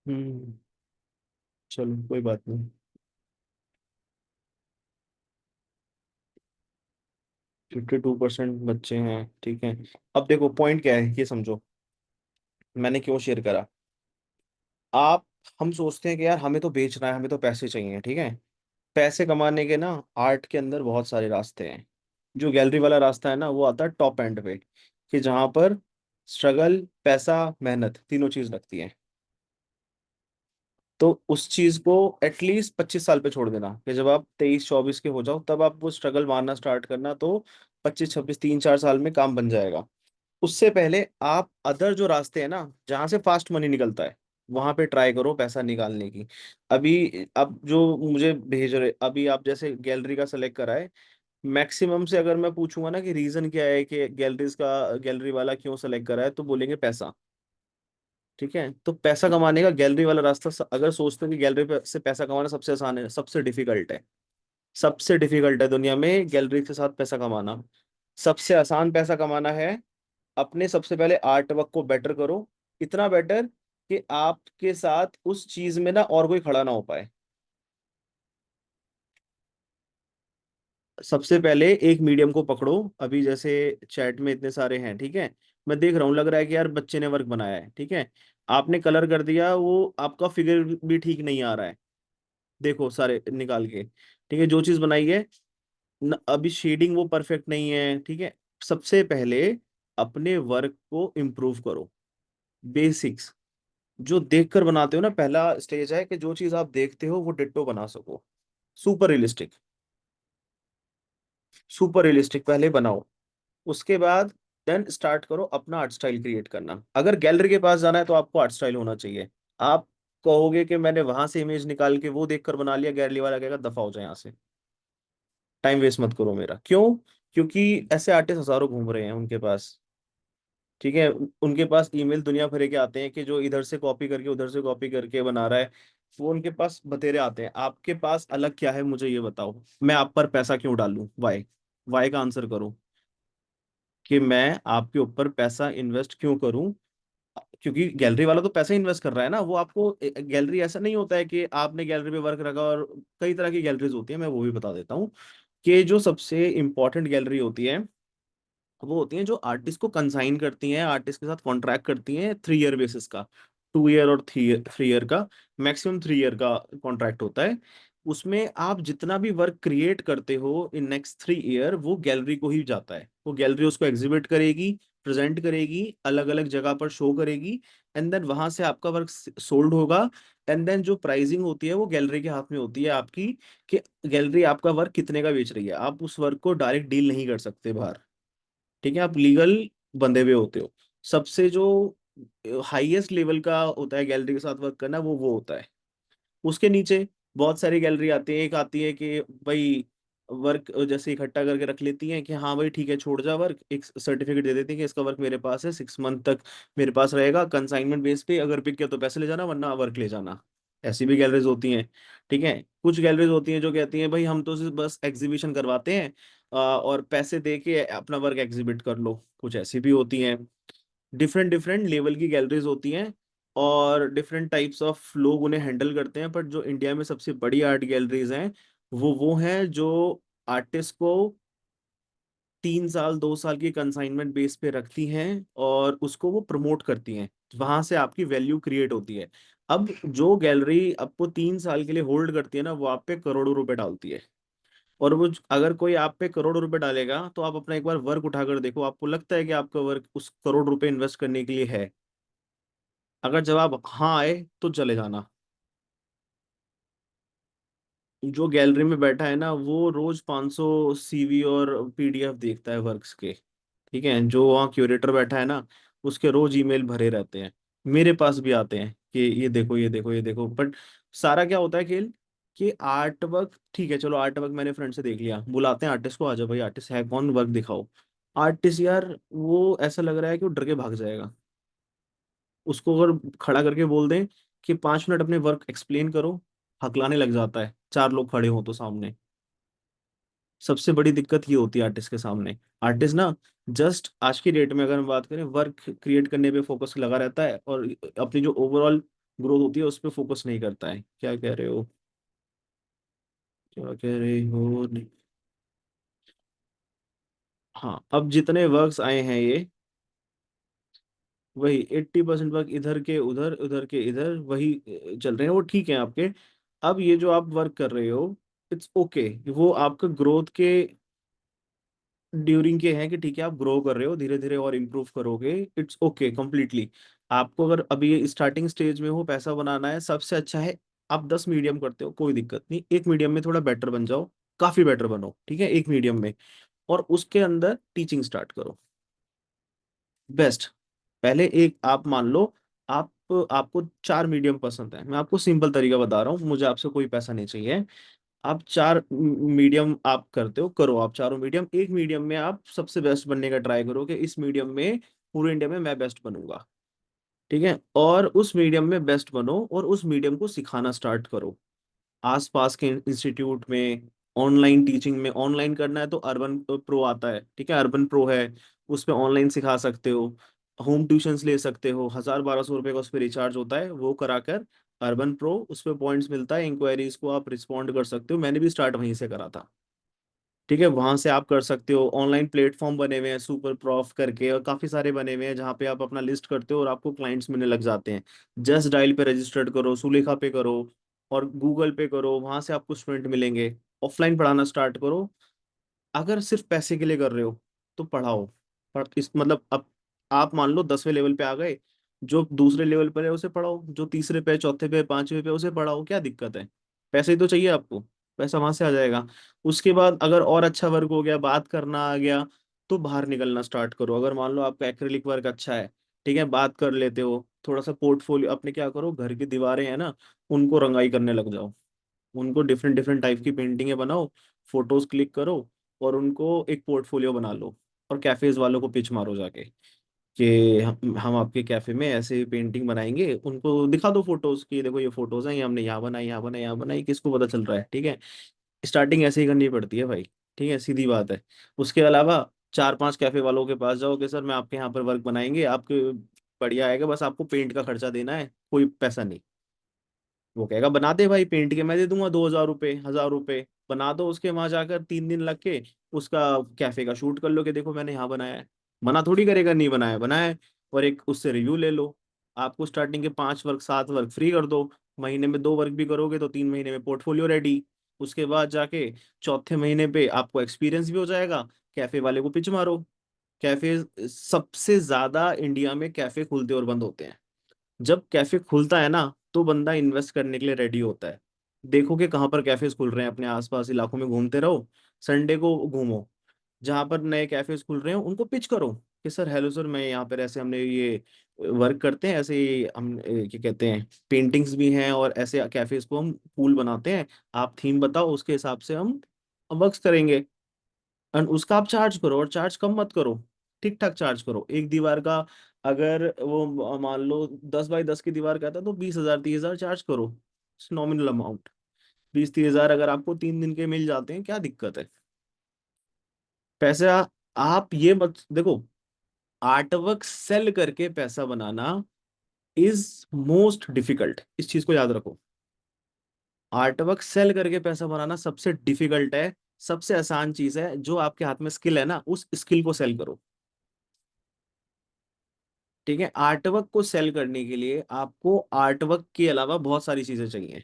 हम्म। चलो कोई बात नहीं। 52% बच्चे हैं, ठीक है। अब देखो पॉइंट क्या है, ये समझो मैंने क्यों शेयर करा। आप, हम सोचते हैं कि यार हमें तो बेचना है, हमें तो पैसे चाहिए, ठीक है। पैसे कमाने के ना आर्ट के अंदर बहुत सारे रास्ते हैं। जो गैलरी वाला रास्ता है ना, वो आता है टॉप एंड पे, कि जहां पर स्ट्रगल, पैसा, मेहनत तीनों चीज लगती है। तो उस चीज को एटलीस्ट 25 साल पे छोड़ देना, कि जब आप 23-24 के हो जाओ तब आप वो स्ट्रगल मारना स्टार्ट करना, तो 25-26, 3-4 साल में काम बन जाएगा। उससे पहले आप अदर जो रास्ते हैं ना, जहां से फास्ट मनी निकलता है, वहां पे ट्राई करो पैसा निकालने की। अभी अब जो मुझे भेज रहे, अभी आप जैसे गैलरी का सेलेक्ट करा है, मैक्सिमम से अगर मैं पूछूंगा ना कि रीजन क्या है कि गैलरीज का, गैलरी वाला क्यों सेलेक्ट करा है, तो बोलेंगे पैसा। ठीक है, तो पैसा कमाने का गैलरी वाला रास्ता अगर सोचते हो कि गैलरी पे से पैसा कमाना सबसे आसान है, सबसे डिफिकल्ट है। सबसे डिफिकल्ट है दुनिया में गैलरी के साथ पैसा कमाना। सबसे आसान पैसा कमाना है, अपने सबसे पहले आर्ट वर्क को बेटर करो। इतना बेटर कि आपके साथ उस चीज में ना और कोई खड़ा ना हो पाए। सबसे पहले एक मीडियम को पकड़ो। अभी जैसे चैट में इतने सारे हैं, ठीक है। मैं देख रहा हूँ, लग रहा है कि यार बच्चे ने वर्क बनाया है, ठीक है। आपने कलर कर दिया, वो आपका फिगर भी ठीक नहीं आ रहा है। देखो सारे निकाल के, ठीक है, जो चीज बनाई है अभी शेडिंग वो परफेक्ट नहीं है, ठीक है। सबसे पहले अपने वर्क को इम्प्रूव करो। बेसिक्स जो देखकर बनाते हो ना, पहला स्टेज है कि जो चीज आप देखते हो वो डिट्टो बना सको। सुपर रियलिस्टिक, सुपर रियलिस्टिक पहले बनाओ। उसके बाद देन स्टार्ट करो अपना आर्ट स्टाइल क्रिएट करना। अगर गैलरी के पास जाना है तो आपको आर्ट स्टाइल होना चाहिए। आप कहोगे कि मैंने वहां से इमेज निकाल के वो देखकर बना लिया, गैलरी वाला कहेगा दफा हो जाए यहाँ से, टाइम वेस्ट मत करो मेरा। क्यों? क्योंकि ऐसे आर्टिस्ट हजारों घूम रहे हैं उनके पास, ठीक है। उनके पास ईमेल दुनिया भर के आते हैं कि जो इधर से कॉपी करके उधर से कॉपी करके बना रहा है। वो उनके पास बतेरे आते हैं। आपके पास अलग क्या है, मुझे ये बताओ। मैं आप पर पैसा क्यों डालूं? वाई? वाई का आंसर करो, कि मैं आपके ऊपर पैसा इन्वेस्ट क्यों करूं। क्योंकि गैलरी वाला तो पैसा इन्वेस्ट कर रहा है ना। वो आपको गैलरी ऐसा नहीं होता है कि आपने गैलरी पे वर्क रखा, और कई तरह की गैलरीज होती है, मैं वो भी बता देता हूँ। कि जो सबसे इंपॉर्टेंट गैलरी होती है, वो होती हैं जो आर्टिस्ट को कंसाइन करती हैं, आर्टिस्ट के साथ कॉन्ट्रैक्ट करती हैं 3 ईयर बेसिस का। 2 ईयर और 3 ईयर का, मैक्सिमम 3 ईयर का कॉन्ट्रैक्ट होता है। उसमें आप जितना भी वर्क क्रिएट करते हो इन नेक्स्ट 3 ईयर, वो गैलरी को ही जाता है। वो गैलरी उसको एग्जिबिट करेगी, प्रेजेंट करेगी, अलग अलग जगह पर शो करेगी। एंड देन वहां से आपका वर्क सोल्ड होगा। एंड देन जो प्राइसिंग होती है वो गैलरी के हाथ में होती है आपकी, कि गैलरी आपका वर्क कितने का बेच रही है। आप उस वर्क को डायरेक्ट डील नहीं कर सकते बाहर, ठीक है। आप लीगल बंधे हुए होते हो। सबसे जो हाईएस्ट लेवल का होता है गैलरी के साथ वर्क करना, वो होता है। उसके नीचे बहुत सारी गैलरी आती है। एक आती है कि भाई वर्क जैसे इकट्ठा करके रख लेती हैं कि हाँ भाई ठीक है छोड़ जा वर्क, एक सर्टिफिकेट दे देती है कि इसका वर्क मेरे पास है, 6 मंथ तक मेरे पास रहेगा कंसाइनमेंट बेस पे, अगर पिक किया तो पैसे ले जाना वरना वर्क ले जाना। ऐसी भी गैलरीज होती हैं, ठीक है। कुछ गैलरीज होती हैं जो कहती हैं भाई हम तो सिर्फ बस एग्जीबिशन करवाते हैं, और पैसे दे के अपना वर्क एग्जिबिट कर लो। कुछ ऐसी भी होती हैं। डिफरेंट डिफरेंट लेवल की गैलरीज होती हैं, और डिफरेंट टाइप्स ऑफ लोग उन्हें हैंडल करते हैं। बट जो इंडिया में सबसे बड़ी आर्ट गैलरीज हैं, वो हैं जो आर्टिस्ट को 3 साल 2 साल की कंसाइनमेंट बेस पे रखती हैं, और उसको वो प्रमोट करती हैं। वहां से आपकी वैल्यू क्रिएट होती है। अब जो गैलरी आपको 3 साल के लिए होल्ड करती है ना, वो आप पे करोड़ों रुपए डालती है। और वो अगर कोई आप पे करोड़ों रुपए डालेगा, तो आप अपना एक बार वर्क उठाकर देखो, आपको लगता है कि आपका वर्क उस करोड़ रुपए इन्वेस्ट करने के लिए है? अगर जवाब हाँ आए तो चले जाना। जो गैलरी में बैठा है ना, वो रोज 500 सीवी और पीडीएफ देखता है वर्क्स के। ठीक है, जो वहाँ क्यूरेटर बैठा है ना, उसके रोज ईमेल भरे रहते हैं। मेरे पास भी आते हैं कि ये देखो ये देखो ये देखो, बट सारा क्या होता है खेल, कि आर्ट वर्क ठीक है, चलो आर्ट वर्क मैंने फ्रेंड से देख लिया, बुलाते हैं आर्टिस्ट को, आ जाओ भाई आर्टिस्ट है कौन, वर्क दिखाओ। आर्टिस्ट यार वो ऐसा लग रहा है कि वो डर के भाग जाएगा। उसको अगर खड़ा करके बोल दें कि 5 मिनट अपने वर्क एक्सप्लेन करो, हकलाने लग जाता है, 4 लोग खड़े हो तो सामने। सबसे बड़ी दिक्कत ये होती है आर्टिस्ट के सामने। आर्टिस्ट ना, जस्ट आज की डेट में अगर हम बात करें, वर्क क्रिएट करने पे फोकस लगा रहता है, और अपनी जो ओवरऑल ग्रोथ होती है उस पर फोकस नहीं करता है। क्या कह रहे हो? क्या कह रहे हो? हाँ, अब जितने वर्क्स आए हैं ये, वही 80% वर्क इधर के उधर, उधर के इधर, वही चल रहे हैं, वो ठीक है आपके। अब ये जो आप वर्क कर रहे हो, इट्स ओके, वो आपका ग्रोथ के ड्यूरिंग के हैं, कि ठीक है आप ग्रो कर रहे हो धीरे धीरे और इम्प्रूव करोगे, इट्स ओके कम्प्लीटली। आपको अगर अभी स्टार्टिंग स्टेज में हो, पैसा बनाना है, सबसे अच्छा है आप 10 मीडियम करते हो, कोई दिक्कत नहीं, एक मीडियम में थोड़ा बेटर बन जाओ, काफी बेटर बनो, ठीक है, एक मीडियम में। और उसके अंदर टीचिंग स्टार्ट करो, बेस्ट। पहले एक आप मान लो, आप आपको 4 मीडियम पसंद है, मैं आपको सिंपल तरीका बता रहा हूँ, मुझे आपसे कोई पैसा नहीं चाहिए। आप 4 मीडियम आप करते हो, करो आप चारों मीडियम, एक मीडियम में आप सबसे बेस्ट बनने का ट्राई करो, कि इस मीडियम में पूरे इंडिया में मैं बेस्ट बनूंगा। ठीक है, और उस मीडियम में बेस्ट बनो, और उस मीडियम को सिखाना स्टार्ट करो आसपास के इंस्टीट्यूट में। ऑनलाइन टीचिंग में, ऑनलाइन करना है तो अर्बन प्रो आता है, ठीक है, अर्बन प्रो है, उस पे ऑनलाइन सिखा सकते हो। होम ट्यूशंस ले सकते हो, 1000-1200 रुपए का उस पर रिचार्ज होता है, वो कराकर अर्बन प्रो, उस पर पॉइंट्स मिलता है, इंक्वायरीज को आप रिस्पॉन्ड कर सकते हो, मैंने भी स्टार्ट वहीं से करा था। ठीक है, वहां से आप कर सकते हो। ऑनलाइन प्लेटफॉर्म बने हुए हैं सुपर प्रॉफ करके, और काफी सारे बने हुए हैं, जहाँ पे आप अपना लिस्ट करते हो और आपको क्लाइंट्स मिलने लग जाते हैं। जस्ट डायल पे रजिस्टर्ड करो, सुलेखा पे करो, और गूगल पे करो, वहां से आपको स्टूडेंट मिलेंगे। ऑफलाइन पढ़ाना स्टार्ट करो। अगर सिर्फ पैसे के लिए कर रहे हो तो पढ़ाओ, पर इस मतलब अब आप मान लो 10वें लेवल पे आ गए, जो दूसरे लेवल पर है उसे पढ़ाओ, जो तीसरे पे, चौथे पे, 5वें पे, उसे पढ़ाओ, क्या दिक्कत है? पैसे ही तो चाहिए आपको, पैसा वहां से आ जाएगा। उसके बाद अगर और अच्छा वर्क हो गया, बात करना आ गया, तो बाहर निकलना स्टार्ट करो। अगर मान लो आपका एक्रिलिक वर्क अच्छा है, ठीक है, बात कर लेते हो, थोड़ा सा पोर्टफोलियो अपने क्या करो, घर की दीवारें हैं ना, उनको रंगाई करने लग जाओ, उनको डिफरेंट डिफरेंट टाइप की पेंटिंगें बनाओ, फोटोज क्लिक करो, और उनको एक पोर्टफोलियो बना लो, और कैफेज वालों को पिच मारो जाके, कि हम आपके कैफे में ऐसे पेंटिंग बनाएंगे, उनको दिखा दो फोटोज की, देखो ये फोटोज हैं, ये हमने यहाँ बनाई, यहाँ बनाई, यहाँ बनाई, किसको पता चल रहा है? ठीक है, स्टार्टिंग ऐसे ही करनी पड़ती है भाई। ठीक है, सीधी बात है। उसके अलावा 4-5 कैफे वालों के पास जाओ कि सर मैं आपके यहाँ पर वर्क बनाएंगे, आपके बढ़िया आएगा, बस आपको पेंट का खर्चा देना है, कोई पैसा नहीं। वो कहेगा बना दे भाई, पेंट के मैं दे दूंगा 2000 रुपये, 1000 रुपये, बना दो, उसके वहां जाकर 3 दिन लग के उसका कैफे का शूट कर लो, कि देखो मैंने यहाँ बनाया है। मना थोड़ी करेगा, नहीं बनाया बनाया है। और एक उससे रिव्यू ले लो। आपको स्टार्टिंग के 5 वर्क 7 वर्क फ्री कर दो, महीने में 2 वर्क भी करोगे तो 3 महीने में पोर्टफोलियो रेडी। उसके बाद जाके चौथे महीने पे आपको एक्सपीरियंस भी हो जाएगा, कैफे वाले को पिच मारो। कैफे, सबसे ज्यादा इंडिया में कैफे खुलते और बंद होते हैं। जब कैफे खुलता है ना, तो बंदा इन्वेस्ट करने के लिए रेडी होता है। देखो कि कहाँ पर कैफेज खुल रहे हैं, अपने आसपास इलाकों में घूमते रहो, संडे को घूमो, जहाँ पर नए कैफेज खुल रहे हो उनको पिच करो, कि सर हेलो सर, मैं यहाँ पर ऐसे हमने ये वर्क करते हैं, ऐसे ही हम क्या कहते हैं, पेंटिंग्स भी हैं, और ऐसे कैफेज को हम कूल बनाते हैं, आप थीम बताओ, उसके हिसाब से हम वर्क्स करेंगे। एंड उसका आप चार्ज करो, और चार्ज कम मत करो, ठीक ठाक चार्ज करो। एक दीवार का अगर वो मान लो 10 बाई 10 की दीवार का था, तो 20,000 30,000 चार्ज करो, नॉमिनल अमाउंट। 20-30 हजार अगर आपको 3 दिन के मिल जाते हैं, क्या दिक्कत है? पैसे आप ये मत देखो, आर्टवर्क सेल करके पैसा बनाना इज मोस्ट डिफिकल्ट, इस चीज को याद रखो। आर्टवर्क सेल करके पैसा बनाना सबसे डिफिकल्ट है। सबसे आसान चीज है, जो आपके हाथ में स्किल है ना, उस स्किल को सेल करो। ठीक है, आर्टवर्क को सेल करने के लिए आपको आर्टवर्क के अलावा बहुत सारी चीजें चाहिए।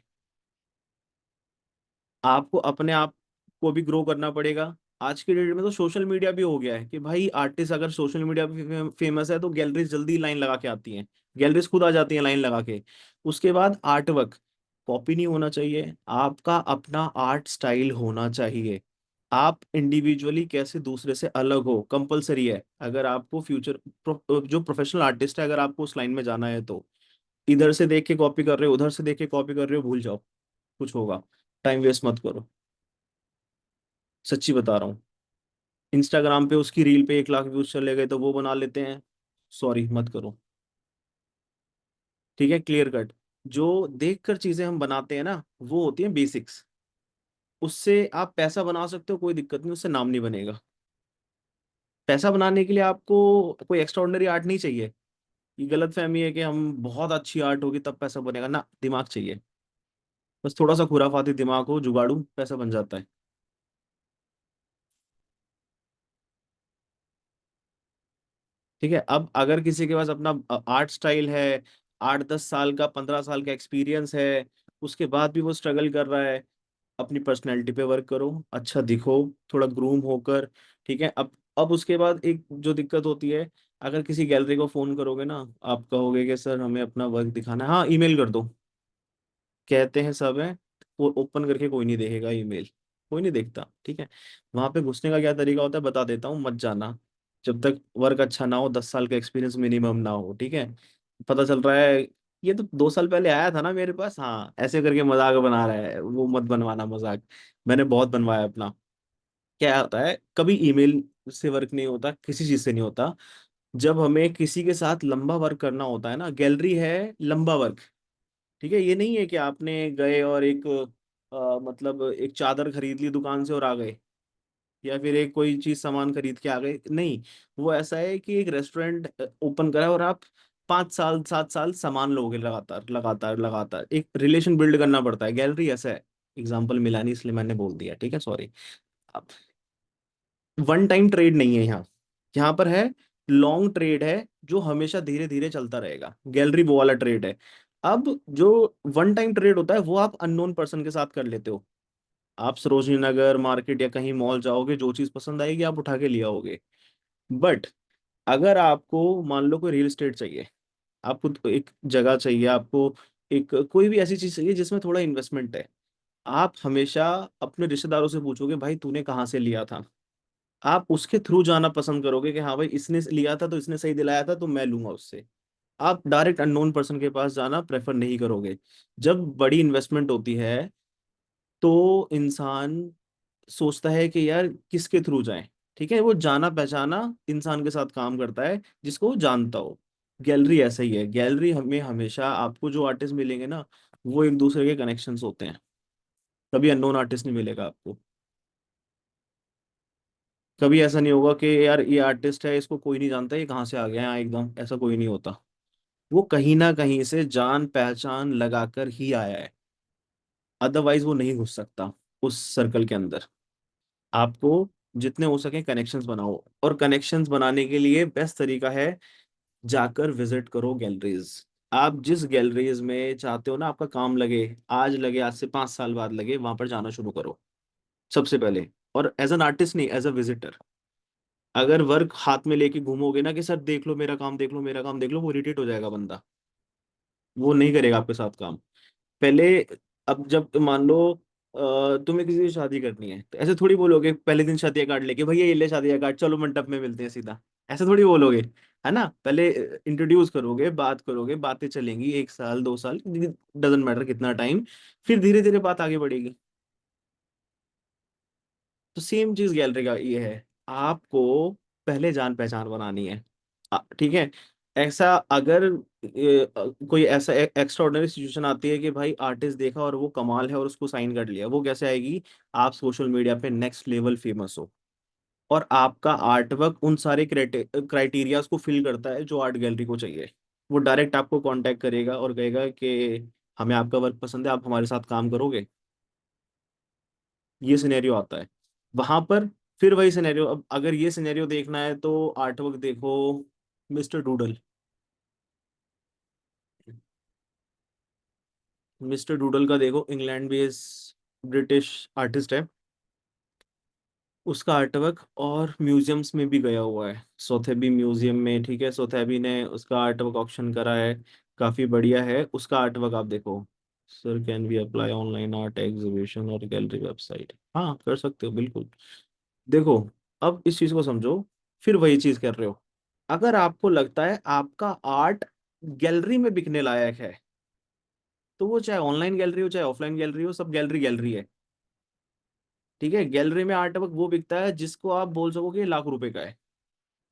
आपको अपने आप को भी ग्रो करना पड़ेगा। आज के डेट में तो सोशल मीडिया भी हो गया है कि भाई आर्टिस्ट अगर सोशल मीडिया पे फेमस है तो गैलरीज जल्दी लाइन लगा के आती हैं, गैलरीज खुद आ जाती हैं लाइन लगा के। उसके बाद आर्टवर्क कॉपी नहीं होना चाहिए, आपका अपना आर्ट स्टाइल होना चाहिए। आप इंडिविजुअली कैसे दूसरे से अलग हो कंपलसरी है। अगर आपको जो प्रोफेशनल आर्टिस्ट है, अगर आपको उस लाइन में जाना है तो इधर से देख के कॉपी कर रहे हो, उधर से देख के कॉपी कर रहे हो, भूल जाओ कुछ होगा। टाइम वेस्ट मत करो, सच्ची बता रहा हूँ। इंस्टाग्राम पे उसकी रील पे 1 लाख व्यूज चले गए तो वो बना लेते हैं, सॉरी मत करो। ठीक है, क्लियर कट। जो देखकर चीजें हम बनाते हैं ना, वो होती हैं बेसिक्स। उससे आप पैसा बना सकते हो, कोई दिक्कत नहीं, उससे नाम नहीं बनेगा। पैसा बनाने के लिए आपको कोई एक्स्ट्राऑर्डिनरी आर्ट नहीं चाहिए। ये गलत फहमी है कि हम बहुत अच्छी आर्ट होगी तब पैसा बनेगा ना, दिमाग चाहिए। बस थोड़ा सा खुराफाती दिमाग हो, जुगाड़ू, पैसा बन जाता है। ठीक है, अब अगर किसी के पास अपना आर्ट स्टाइल है, 8-10 साल का, 15 साल का एक्सपीरियंस है, उसके बाद भी वो स्ट्रगल कर रहा है, अपनी पर्सनैलिटी पे वर्क करो, अच्छा दिखो, थोड़ा ग्रूम होकर। ठीक है, अब उसके बाद एक जो दिक्कत होती है, अगर किसी गैलरी को फोन करोगे ना, आप कहोगे कि सर हमें अपना वर्क दिखाना है, हाँ ईमेल कर दो, कहते हैं सब है। वो ओपन करके कोई नहीं देखेगा ईमेल, कोई नहीं देखता। ठीक है, वहां पे घुसने का क्या तरीका होता है बता देता हूँ, मत जाना जब तक वर्क अच्छा ना हो, 10 साल का एक्सपीरियंस मिनिमम ना हो। ठीक है, पता चल रहा है ये तो 2 साल पहले आया था ना मेरे पास, हाँ ऐसे करके मजाक बना रहा है, वो मत बनवाना मजाक। मैंने बहुत बनवाया अपना। क्या होता है, कभी ईमेल से वर्क नहीं होता, किसी चीज से नहीं होता। जब हमें किसी के साथ लंबा वर्क करना होता है ना, गैलरी है लंबा वर्क। ठीक है, ये नहीं है कि आपने गए और एक मतलब एक चादर खरीद ली दुकान से और आ गए, या फिर एक कोई चीज सामान खरीद के आ गए, नहीं। वो ऐसा है कि एक रेस्टोरेंट ओपन करा है और आप 5 साल 7 साल सामान लोगे, लगातार लगातार लगातार एक रिलेशन बिल्ड करना पड़ता है। गैलरी ऐसा है, एग्जाम्पल मिला नहीं इसलिए मैंने बोल दिया, ठीक है सॉरी। वन टाइम ट्रेड नहीं है यहाँ, यहाँ पर है लॉन्ग ट्रेड है, जो हमेशा धीरे धीरे चलता रहेगा। गैलरी वो वाला ट्रेड है। अब जो वन टाइम ट्रेड होता है वो आप अननोन पर्सन के साथ कर लेते हो। आप सरोजनी नगर मार्केट या कहीं मॉल जाओगे, जो चीज पसंद आएगी आप उठा के ले आओगे। बट अगर आपको मान लो कोई रियल एस्टेट चाहिए, आपको तो एक जगह चाहिए, आपको एक कोई भी ऐसी चीज चाहिए जिसमें थोड़ा इन्वेस्टमेंट है, आप हमेशा अपने रिश्तेदारों से पूछोगे भाई तूने कहाँ से लिया था। आप उसके थ्रू जाना पसंद करोगे कि हाँ भाई इसने लिया था तो इसने सही दिलाया था तो मैं लूंगा उससे। आप डायरेक्ट अननोन पर्सन के पास जाना प्रेफर नहीं करोगे। जब बड़ी इन्वेस्टमेंट होती है तो इंसान सोचता है कि यार किसके थ्रू जाए। ठीक है, वो जाना पहचाना इंसान के साथ काम करता है जिसको वो जानता हो। गैलरी ऐसा ही है, गैलरी हमें हमेशा आपको जो आर्टिस्ट मिलेंगे ना, वो एक दूसरे के कनेक्शंस होते हैं। कभी अननोन आर्टिस्ट नहीं मिलेगा आपको। कभी ऐसा नहीं होगा कि यार ये आर्टिस्ट है इसको कोई नहीं जानता, ये कहाँ से आ गया है यहाँ एकदम, ऐसा कोई नहीं होता। वो कहीं ना कहीं से जान पहचान लगाकर ही आया है, अदरवाइज वो नहीं घुस सकता उस सर्कल के अंदर। आपको जितने हो सके कनेक्शंस बनाओ, और कनेक्शंस बनाने के लिए बेस्ट तरीका है जाकर विजिट करो गैलरीज। आप जिस गैलरीज में चाहते हो ना आपका काम लगे, आज लगे, आज से 5 साल बाद लगे, वहां पर जाना शुरू करो सबसे पहले। और एज एन आर्टिस्ट नहीं, एज अ विजिटर। अगर वर्क हाथ में लेके घूमोगे ना कि सर देख लो मेरा काम, देख लो मेरा काम, देख लो, वो इरिटेट हो जाएगा बंदा, वो नहीं करेगा आपके साथ काम। पहले, अब जब मान लो तुम्हें किसी से शादी करनी है तो ऐसे थोड़ी बोलोगे पहले दिन शादी कार्ड लेके, भैया ये ले शादी कार्ड, चलो मंडप में मिलते हैं सीधा। ऐसे थोड़ी बोलोगे, है ना। पहले इंट्रोड्यूस करोगे, बात करोगे, बातें चलेंगी 1 साल 2 साल, डजेंट मैटर कितना टाइम, फिर धीरे धीरे बात आगे बढ़ेगी। तो सेम चीज गैलरी का ये है, आपको पहले जान पहचान बनानी है। ठीक है, ऐसा अगर कोई ऐसा एक्स्ट्राऑर्डिनरी सिचुएशन आती है कि भाई आर्टिस्ट देखा और वो कमाल है और उसको साइन कर लिया, वो कैसे आएगी। आप सोशल मीडिया पे नेक्स्ट लेवल फेमस हो, और आपका आर्टवर्क उन सारे क्राइटेरियाज को फिल करता है जो आर्ट गैलरी को चाहिए। वो डायरेक्ट आपको कांटेक्ट करेगा और कहेगा कि हमें आपका वर्क पसंद है, आप हमारे साथ काम करोगे। ये सिनेरियो आता है वहां पर। फिर वही सिनेरियो, अब अगर ये सिनेरियो देखना है तो आर्टवर्क देखो मिस्टर डूडल। मिस्टर डूडल का देखो, इंग्लैंड बेस ब्रिटिश आर्टिस्ट है। उसका आर्टवर्क और म्यूजियम्स में भी गया हुआ है, सोथेबी म्यूजियम में, ठीक है। सोथेबी ने उसका आर्टवर्क ऑक्शन करा है, काफी बढ़िया है उसका आर्टवर्क। आप देखो, sir can be apply online art exhibition और गैलरी वेबसाइट, हाँ कर सकते हो बिल्कुल। देखो, अब इस चीज को समझो, फिर वही चीज कर रहे हो। अगर आपको लगता है आपका आर्ट गैलरी में बिकने लायक है, तो वो चाहे ऑनलाइन गैलरी हो चाहे ऑफलाइन गैलरी हो, सब गैलरी गैलरी है। ठीक है, गैलरी में आर्ट वर्क वो बिकता है जिसको आप बोल सको कि ये लाख रुपए का है,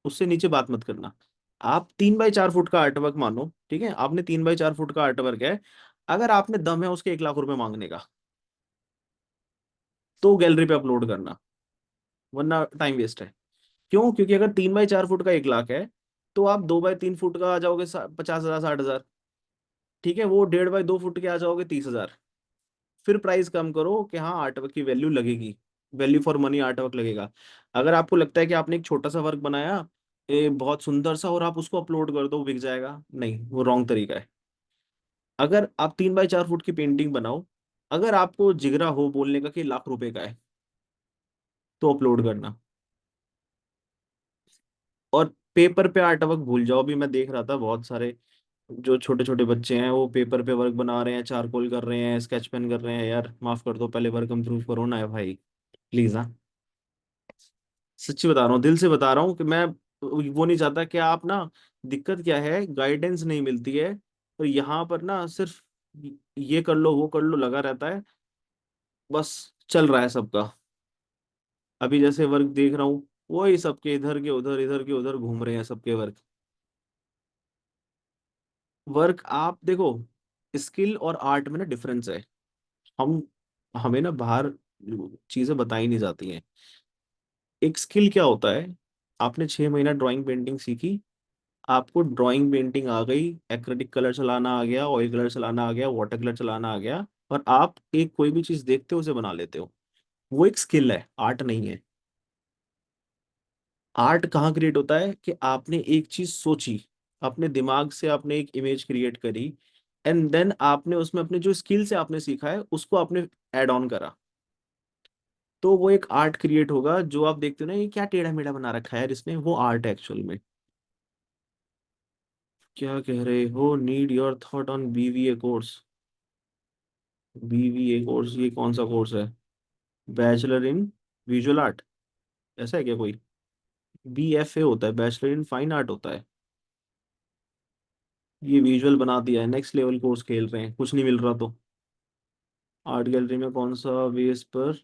उससे नीचे बात मत करना। आप 3 बाई 4 फुट का आर्ट वर्क मानो, ठीक है, आपने 3 बाई 4 फुट का आर्ट वर्क है, अगर आपने दम है उसके 1 लाख रुपए मांगने का, तो गैलरी पे अपलोड करना, वरना टाइम वेस्ट है। क्यों? क्योंकि अगर 3 बाई 4 फुट का 1 लाख है, तो आप 2 बाई 3 फुट का आ जाओगे 50,000 60,000। ठीक है, वो 1.5 बाई 2 फुट के आ जाओगे 30,000। फिर प्राइस कम करो कि हाँ आर्टवर्क की वैल्यू लगेगी, वैल्यू फॉर मनी आर्टवर्क लगेगा। अगर आपको लगता है कि आपने एक छोटा सा वर्क बनाया, बहुत सुंदर सा, और आप उसको अपलोड कर दो, बिक जाएगा, नहीं, वो रॉन्ग तरीका है। अगर आप 3 बाई 4 फुट की पेंटिंग बनाओ, अगर आपको जिगरा हो बोलने का कि लाख रुपए का है, तो अपलोड करना। और पेपर पे आर्टवर्क भूल जाओ। अभी मैं देख रहा था बहुत सारे जो छोटे छोटे बच्चे हैं वो पेपर पे वर्क बना रहे हैं, चारकोल कर रहे हैं, स्केच पेन कर रहे हैं। यार माफ कर दो, पहले वर्क इम्प्रूव करो ना है भाई, प्लीज। हाँ, सच्ची बता रहा हूँ, दिल से बता रहा हूँ कि मैं वो नहीं चाहता कि आप ना, दिक्कत क्या है, गाइडेंस नहीं मिलती है। तो यहाँ पर ना सिर्फ ये कर लो वो कर लो लगा रहता है, बस चल रहा है सबका। अभी जैसे वर्क देख रहा हूँ, वही सबके इधर के उधर, इधर के उधर घूम रहे हैं सबके वर्क। वर्क आप देखो, स्किल और आर्ट में ना डिफरेंस है। हम हमें ना बाहर चीजें बताई नहीं जाती हैं। एक स्किल क्या होता है, आपने 6 महीना ड्राइंग पेंटिंग सीखी, आपको ड्राइंग पेंटिंग आ गई, एक्रेलिक कलर चलाना आ गया, ऑयल कलर चलाना आ गया, वाटर कलर चलाना आ गया, और आप एक कोई भी चीज देखते हो उसे बना लेते हो। वो एक स्किल है, आर्ट नहीं है। आर्ट कहाँ क्रिएट होता है कि आपने एक चीज सोची, अपने दिमाग से आपने एक इमेज क्रिएट करी, एंड देन आपने उसमें अपने जो स्किल से आपने सीखा है उसको आपने ऐड ऑन करा, तो वो एक आर्ट क्रिएट होगा। जो आप देखते हो ना, ये क्या टेढ़ा मेढ़ा बना रखा है यार इसने, वो आर्ट है एक्चुअल में। क्या कह रहे हो? Need your thought on BVA course? BVA course, ये कौन सा कोर्स है? बैचलर इन विजुअल आर्ट, ऐसा है क्या कोई? बीएफए होता है, बैचलर इन फाइन आर्ट होता है। ये विजुअल बना दिया है, नेक्स्ट लेवल कोर्स खेल रहे हैं, कुछ नहीं मिल रहा तो। आर्ट गैलरी में कौन सा बेस पर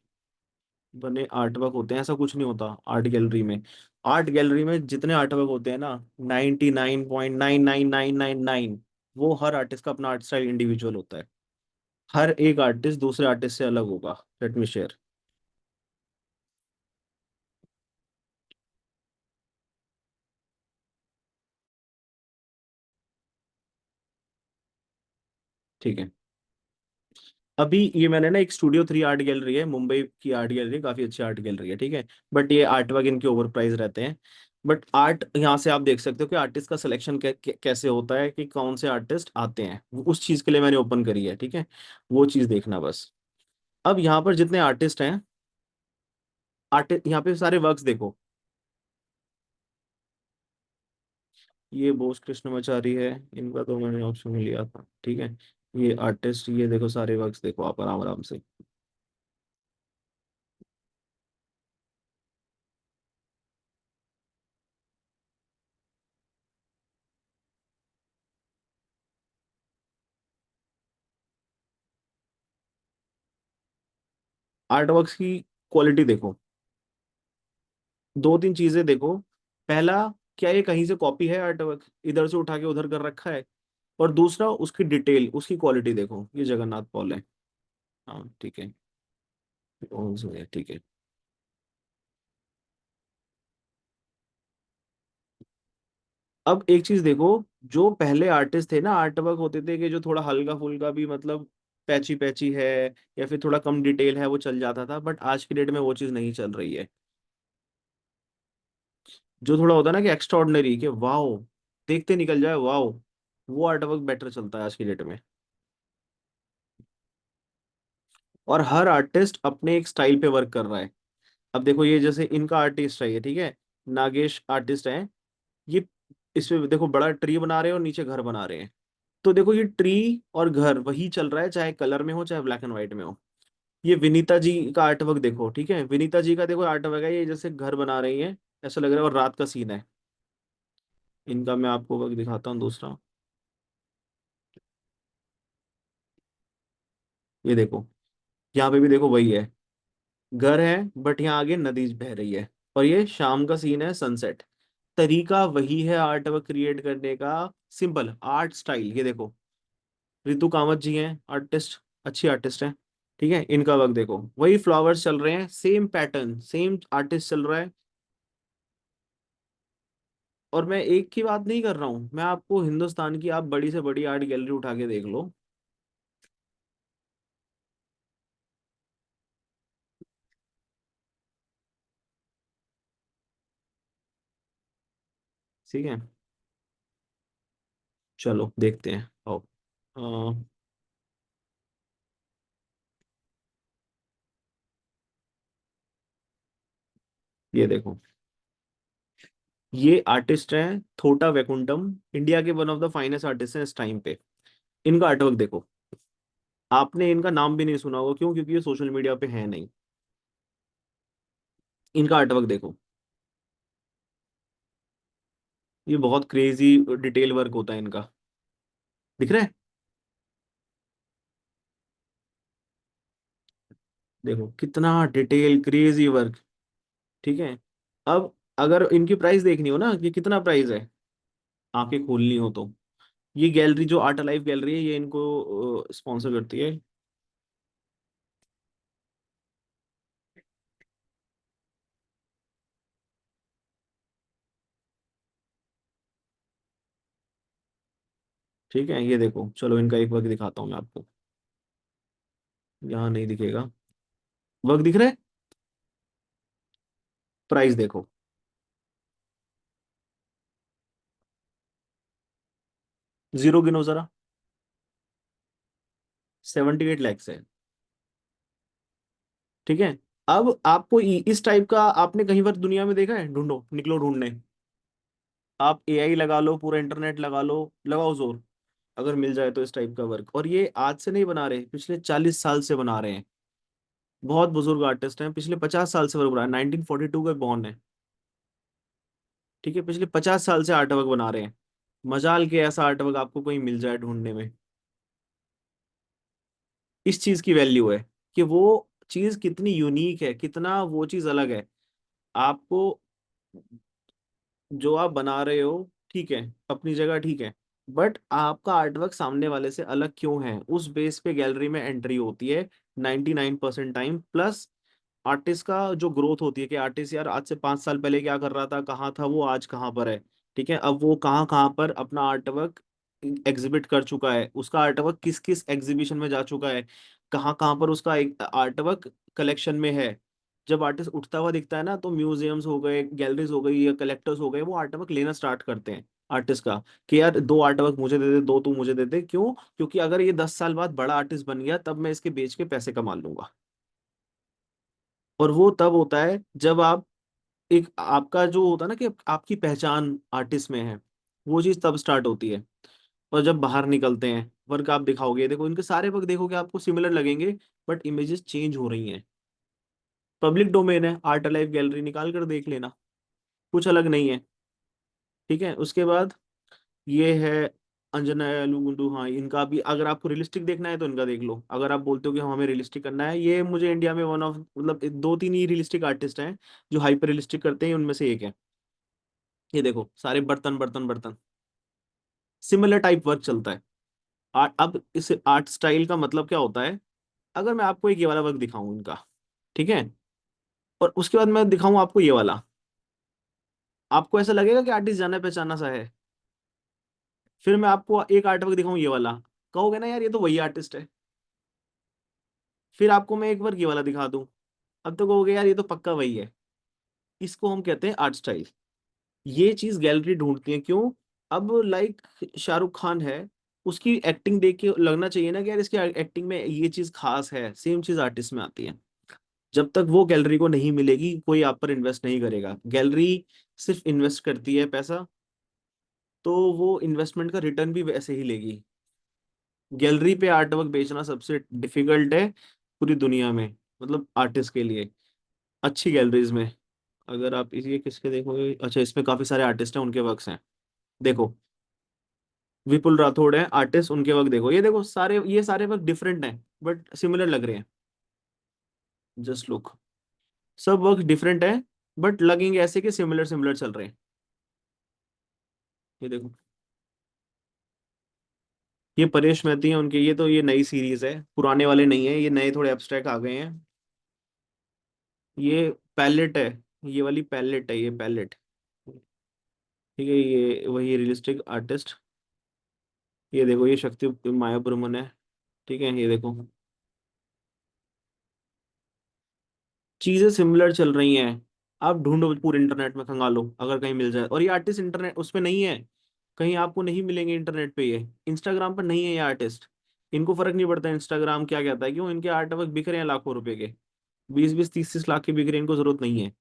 बने आर्ट वर्क होते हैं? ऐसा कुछ नहीं होता आर्ट गैलरी में। आर्ट गैलरी में जितने आर्ट वर्क होते हैं ना, 99.99999, वो हर आर्टिस्ट का अपना आर्ट स्टाइल इंडिविजुअल होता है। हर एक आर्टिस्ट दूसरे आर्टिस्ट से अलग होगा। Let me share. ठीक है, अभी ये मैंने ना, एक स्टूडियो 3 आर्ट गैलरी है, मुंबई की आर्ट गैलरी, काफी अच्छी आर्ट गैलरी है, ठीक है। बट ये आर्ट वर्क इनके ओवर प्राइस रहते हैं। बट आर्ट यहाँ से आप देख सकते हो कि आर्टिस्ट का सिलेक्शन कैसे होता है, कि कौन से आर्टिस्ट आते हैं, उस चीज के लिए मैंने ओपन करी है, ठीक है। वो चीज देखना बस। अब यहाँ पर जितने आर्टिस्ट हैं, आर्टिस्ट यहाँ पे सारे वर्क्स देखो। ये बोस कृष्णमाचारी है, इनका तो मैंने ऑप्शन में लिया था, ठीक है। ये आर्टिस्ट, ये देखो सारे वर्क्स देखो आप आराम आराम से। आर्ट वर्क्स की क्वालिटी देखो, 2 3 चीजें देखो। पहला, क्या ये कहीं से कॉपी है आर्टवर्क, इधर से उठा के उधर कर रखा है? और दूसरा, उसकी डिटेल, उसकी क्वालिटी देखो। ये जगन्नाथ पॉल है, हाँ ठीक है, ठीक है। अब एक चीज देखो, जो पहले आर्टिस्ट थे ना, आर्टवर्क होते थे कि जो थोड़ा हल्का फुल्का भी, मतलब पैची पैची है, या फिर थोड़ा कम डिटेल है, वो चल जाता था। बट आज की डेट में वो चीज नहीं चल रही है। जो थोड़ा होता है ना कि एक्स्ट्रॉर्डनरी, कि वाओ, देखते निकल जाए वाओ, वो आर्टवर्क बेटर चलता है आज की डेट में। और हर आर्टिस्ट अपने एक स्टाइल पे वर्क कर रहा है। अब देखो ये जैसे इनका आर्टिस्ट है ये, ठीक है, नागेश आर्टिस्ट है ये। इसमें देखो बड़ा ट्री बना रहे हैं और नीचे घर बना रहे हैं। तो देखो ये ट्री और घर वही चल रहा है, चाहे कलर में हो चाहे ब्लैक एंड व्हाइट में हो। ये विनीता जी का आर्टवर्क देखो, ठीक है, विनीता जी का देखो आर्टवर्क है, ये जैसे घर बना रही है ऐसा लग रहा है, और रात का सीन है। इनका मैं आपको वर्क दिखाता हूँ दूसरा। ये देखो, यहाँ पे भी देखो वही है, घर है बट यहाँ आगे नदी बह रही है, और ये शाम का सीन है, सनसेट। तरीका वही है आर्ट वर्क क्रिएट करने का, सिंपल आर्ट स्टाइल। ये देखो रितु कामत जी हैं आर्टिस्ट, अच्छी आर्टिस्ट है, ठीक है, इनका वर्क देखो वही फ्लावर्स चल रहे हैं, सेम पैटर्न, सेम आर्टिस्ट चल रहा है। और मैं एक की बात नहीं कर रहा हूँ, मैं आपको हिंदुस्तान की आप बड़ी से बड़ी आर्ट गैलरी उठा के देख लो। ठीक है, चलो देखते हैं आओ। अ, ये देखो, ये आर्टिस्ट हैं थोटा वैकुंठम, इंडिया के one of the finest artist हैं इस टाइम पे। इनका आर्टवर्क देखो, आपने इनका नाम भी नहीं सुना होगा, क्यों? क्योंकि ये सोशल मीडिया पे है नहीं। इनका आर्टवर्क देखो, ये बहुत क्रेजी डिटेल वर्क होता है इनका, दिख रहा है? देखो कितना डिटेल क्रेजी वर्क, ठीक है। अब अगर इनकी प्राइस देखनी हो ना कि कितना प्राइस है, आंखें खोलनी हो तो, ये गैलरी जो आर्ट लाइफ गैलरी है ये इनको स्पॉन्सर करती है। ठीक है, ये देखो चलो इनका एक वर्क दिखाता हूँ मैं आपको। यहाँ नहीं दिखेगा, वर्क दिख रहा है, प्राइस देखो, जीरो गिनो जरा, 78 लैक्स है, ठीक है। अब आपको इस टाइप का आपने कहीं पर दुनिया में देखा है? ढूंढो, निकलो ढूंढने। आप एआई लगा लो, पूरा इंटरनेट लगा लो, लगाओ जोर, अगर मिल जाए तो इस टाइप का वर्क। और ये आज से नहीं बना रहे, पिछले 40 साल से बना रहे हैं। बहुत बुजुर्ग आर्टिस्ट हैं, पिछले 50 साल से वर्क बना रहे हैं, 1942 के बॉर्न है, ठीक है, पिछले 50 साल से आर्ट वर्क बना रहे हैं। मजाल के ऐसा आर्ट वर्क आपको कोई मिल जाए ढूंढने में। इस चीज की वैल्यू है कि वो चीज कितनी यूनिक है, कितना वो चीज अलग है। आपको जो आप बना रहे हो, ठीक है, अपनी जगह ठीक है, बट आपका आर्टवर्क सामने वाले से अलग क्यों है, उस बेस पे गैलरी में एंट्री होती है 99% टाइम। प्लस आर्टिस्ट का जो ग्रोथ होती है कि आर्टिस्ट यार आज से 5 साल पहले क्या कर रहा था, कहाँ था वो, आज कहाँ पर है, ठीक है, अब वो कहाँ कहाँ पर अपना आर्टवर्क एग्जिबिट कर चुका है, उसका आर्टवर्क किस किस एग्जीबिशन में जा चुका है, कहाँ कहाँ पर उसका एक आर्टवर्क कलेक्शन में है। जब आर्टिस्ट उठता हुआ दिखता है ना, तो म्यूजियम्स हो गए, गैलरीज हो गई या कलेक्टर्स हो गए, वो आर्टवर्क लेना स्टार्ट करते हैं आर्टिस्ट का, कि यार दो आर्टवर्क मुझे दे दे, दो तू मुझे दे दे। क्यों? क्योंकि अगर ये 10 साल बाद बड़ा आर्टिस्ट बन गया तब मैं इसके बेच के पैसे कमा लूंगा। और वो तब होता है जब आप एक आपका जो होता है ना कि आपकी पहचान आर्टिस्ट में है, वो चीज तब स्टार्ट होती है। और जब बाहर निकलते हैं, वर्क आप दिखाओगे, देखो इनके सारे वर्क देखोगे आपको सिमिलर लगेंगे, बट इमेजेस चेंज हो रही हैं। पब्लिक डोमेन है, आर्ट लाइफ गैलरी निकाल कर देख लेना, कुछ अलग नहीं है, ठीक है। उसके बाद ये है अंजना लुगुंडू, हाँ इनका भी अगर आपको रियलिस्टिक देखना है तो इनका देख लो। अगर आप बोलते हो कि हमें रियलिस्टिक करना है, ये मुझे इंडिया में वन ऑफ मतलब दो तीन ही रियलिस्टिक आर्टिस्ट हैं जो हाइपर रियलिस्टिक करते हैं, उनमें से एक है। ये देखो सारे बर्तन बर्तन बर्तन, सिमिलर टाइप वर्क चलता है। अब इस आर्ट स्टाइल का मतलब क्या होता है? अगर मैं आपको एक ये वाला वर्क दिखाऊं इनका, ठीक है, और उसके बाद मैं दिखाऊं आपको ये वाला, आपको ऐसा लगेगा कि आर्टिस्ट जाना पहचाना सा है। फिर मैं आपको एक आर्ट वर्क दिखाऊं ये वाला, कहोगे ना यार ये तो वही आर्टिस्ट है। फिर आपको मैं एक वर्क ये वाला दिखा दूं, अब तो कहोगे यार ये तो पक्का वही है। इसको हम कहते हैं आर्ट स्टाइल। ये चीज गैलरी ढूंढती है, क्यों? अब लाइक शाहरुख खान है, उसकी एक्टिंग देख के लगना चाहिए ना कि यार इसकी एक्टिंग में ये चीज खास है, सेम चीज आर्टिस्ट में आती है। जब तक वो गैलरी को नहीं मिलेगी, कोई आप पर इन्वेस्ट नहीं करेगा। गैलरी सिर्फ इन्वेस्ट करती है पैसा, तो वो इन्वेस्टमेंट का रिटर्न भी वैसे ही लेगी। गैलरी पे आर्ट वर्क बेचना सबसे डिफिकल्ट है पूरी दुनिया में, मतलब आर्टिस्ट के लिए, अच्छी गैलरीज में। अगर आप इसी किसके देखोगे, अच्छा इसमें काफी सारे आर्टिस्ट हैं, उनके वर्क्स हैं। देखो, विपुल राठौड़ है आर्टिस्ट, उनके वर्क देखो, ये देखो सारे, ये सारे वर्क डिफरेंट हैं बट सिमिलर लग रहे हैं। जस्ट लुक, सब वर्क डिफरेंट है बट लगेंगे ऐसे कि सिमिलर सिमिलर चल रहे हैं। ये देखो, ये परेश मैती हैं उनके, ये तो ये नई सीरीज है, पुराने वाले नहीं है, ये नए थोड़े एब्स्ट्रैक्ट आ गए हैं। ये पैलेट है, ये वाली पैलेट है, ये पैलेट। ठीक है, ये वही रियलिस्टिक आर्टिस्ट। ये देखो, ये शक्ति माया बर्मन है। ठीक है, ये देखो, चीजें सिमिलर चल रही हैं। आप ढूंढो पूरे इंटरनेट में, खंगालो अगर कहीं मिल जाए। और ये आर्टिस्ट इंटरनेट उस पे नहीं है, कहीं आपको नहीं मिलेंगे इंटरनेट पे, ये इंस्टाग्राम पर नहीं है ये आर्टिस्ट। इनको फर्क नहीं पड़ता इंस्टाग्राम क्या कहता है, क्यों, इनके आर्ट वर्क बिक रहे हैं लाखों रुपए के, 20-20 30-30 लाख के बिक रहे हैं, इनको जरूरत नहीं है।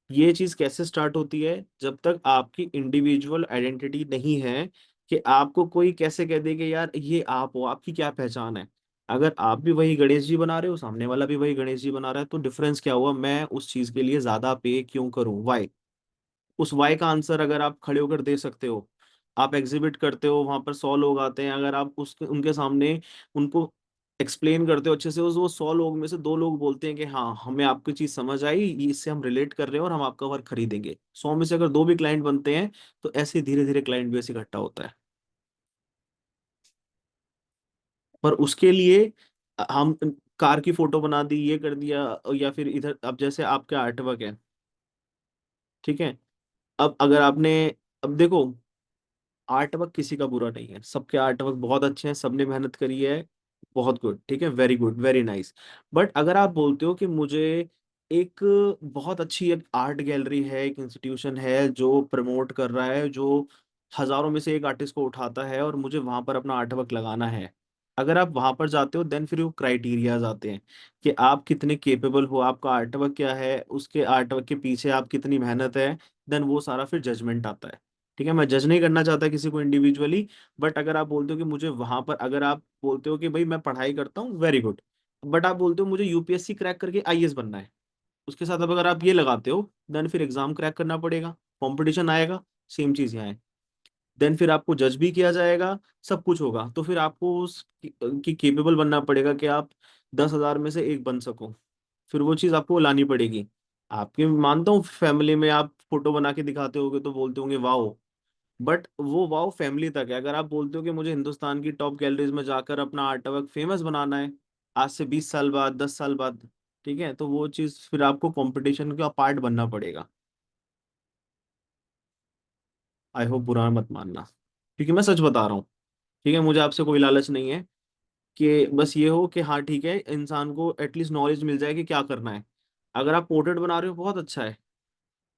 ये चीज कैसे स्टार्ट होती है, जब तक आपकी इंडिविजुअल आइडेंटिटी नहीं है, कि आपको कोई कैसे कह दे कि यार ये आप हो, आपकी क्या पहचान है। अगर आप भी वही गणेश जी बना रहे हो, सामने वाला भी वही गणेश जी बना रहा है, तो डिफरेंस क्या हुआ, मैं उस चीज के लिए ज्यादा पे क्यों करूं, वाई। उस वाई का आंसर अगर आप खड़े होकर दे सकते हो, आप एग्जिबिट करते हो, वहां पर 100 लोग आते हैं, अगर आप उसके उनके सामने उनको एक्सप्लेन करते हो अच्छे से, उस वो 100 लोग में से 2 लोग बोलते हैं कि हाँ हमें आपकी चीज समझ आई, ये इससे हम रिलेट कर रहे हैं और हम आपका वर्क खरीदेंगे, 100 में से अगर 2 भी क्लाइंट बनते हैं, तो ऐसे धीरे धीरे क्लाइंट बेस इकट्ठा होता है। पर उसके लिए हम कार की फोटो बना दी, ये कर दिया, या फिर इधर अब जैसे आपका आर्ट वर्क है, ठीक है, अब अगर आपने, अब देखो, आर्ट वर्क किसी का बुरा नहीं है, सबके आर्ट वर्क बहुत अच्छे हैं, सबने मेहनत करी है, बहुत गुड, ठीक है, very good, very nice. But अगर आप बोलते हो कि मुझे एक बहुत अच्छी एक आर्ट गैलरी है, एक इंस्टीट्यूशन है जो प्रमोट कर रहा है, जो हजारों में से एक आर्टिस्ट को उठाता है, और मुझे वहां पर अपना आर्ट वर्क लगाना है, अगर आप वहां पर जाते हो, देन फिर वो क्राइटेरियाज आते हैं कि आप कितने केपेबल हो, आपका आर्ट वर्क क्या है, उसके आर्ट वर्क के पीछे आप कितनी मेहनत है, देन वो सारा फिर जजमेंट आता है। ठीक है, मैं जज नहीं करना चाहता किसी को इंडिविजुअली, बट अगर आप बोलते हो कि मुझे वहां पर, अगर आप बोलते हो कि भाई मैं पढ़ाई करता हूँ, वेरी गुड, बट आप बोलते हो मुझे यूपीएससी क्रैक करके आईएएस बनना है, उसके साथ अब अगर आप ये लगाते हो, देन फिर एग्जाम क्रैक करना पड़ेगा, कंपटीशन आएगा, सेम चीज यहाँ है, देन फिर आपको जज भी किया जाएगा, सब कुछ होगा, तो फिर आपको उस की केपेबल बनना पड़ेगा कि आप 10,000 में से एक बन सको, फिर वो चीज आपको लानी पड़ेगी। आपके मानता हूँ फैमिली में आप फोटो बना के दिखाते होगे तो बोलते होंगे वाओ, बट वो वाओ फैमिली तक है। अगर आप बोलते हो कि मुझे हिंदुस्तान की टॉप गैलरीज में जाकर अपना आर्ट वर्क फेमस बनाना है, आज से 20 साल बाद, 10 साल बाद, ठीक है, तो वो चीज फिर आपको कंपटीशन का पार्ट बनना पड़ेगा। आई होप बुरा मत मानना, क्योंकि मैं सच बता रहा हूँ। ठीक है, मुझे आपसे कोई लालच नहीं है, कि बस ये हो कि हाँ ठीक है, इंसान को एटलीस्ट नॉलेज मिल जाए कि क्या करना है। अगर आप पोर्ट्रेट बना रहे हो, बहुत अच्छा है,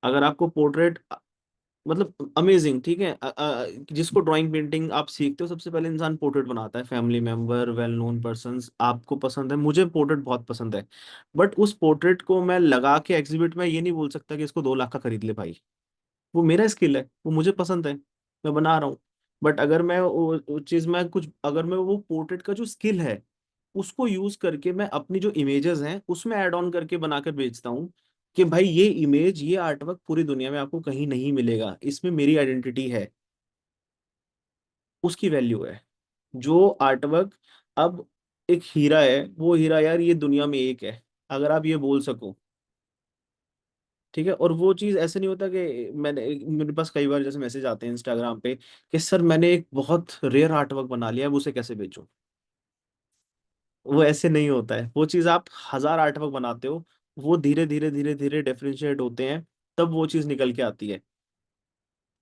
अगर आपको पोर्ट्रेट, मतलब अमेजिंग, ठीक है, जिसको ड्राइंग पेंटिंग आप सीखते हो, सबसे पहले इंसान पोर्ट्रेट बनाता है, family member, well known persons, आपको पसंद है, मुझे पोर्ट्रेट बहुत पसंद है, बट उस पोर्ट्रेट को मैं लगा के एग्जिबिट में ये नहीं बोल सकता कि इसको 2 लाख का खरीद ले भाई। वो मेरा स्किल है, वो मुझे पसंद है, मैं बना रहा हूँ। बट अगर मैं वो चीज में कुछ, अगर मैं वो पोर्ट्रेट का जो स्किल है उसको यूज करके मैं अपनी जो इमेजेस हैं उसमें ऐड ऑन करके बनाकर बेचता हूँ, कि भाई ये इमेज, ये आर्टवर्क पूरी दुनिया में आपको कहीं नहीं मिलेगा, इसमें मेरी आइडेंटिटी है, उसकी वैल्यू है। जो आर्टवर्क अब एक हीरा है, वो हीरा यार ये दुनिया में एक है, अगर आप ये बोल सको, ठीक है। और वो चीज ऐसे नहीं होता कि मैंने, मेरे पास कई बार जैसे मैसेज आते हैं इंस्टाग्राम पे कि सर मैंने एक बहुत रेयर आर्टवर्क बना लिया, अब उसे कैसे बेचूं। वो ऐसे नहीं होता है, वो चीज आप 1000 आर्टवर्क बनाते हो, वो धीरे धीरे धीरे धीरे डिफरेंशिएट होते हैं, तब वो चीज निकल के आती है।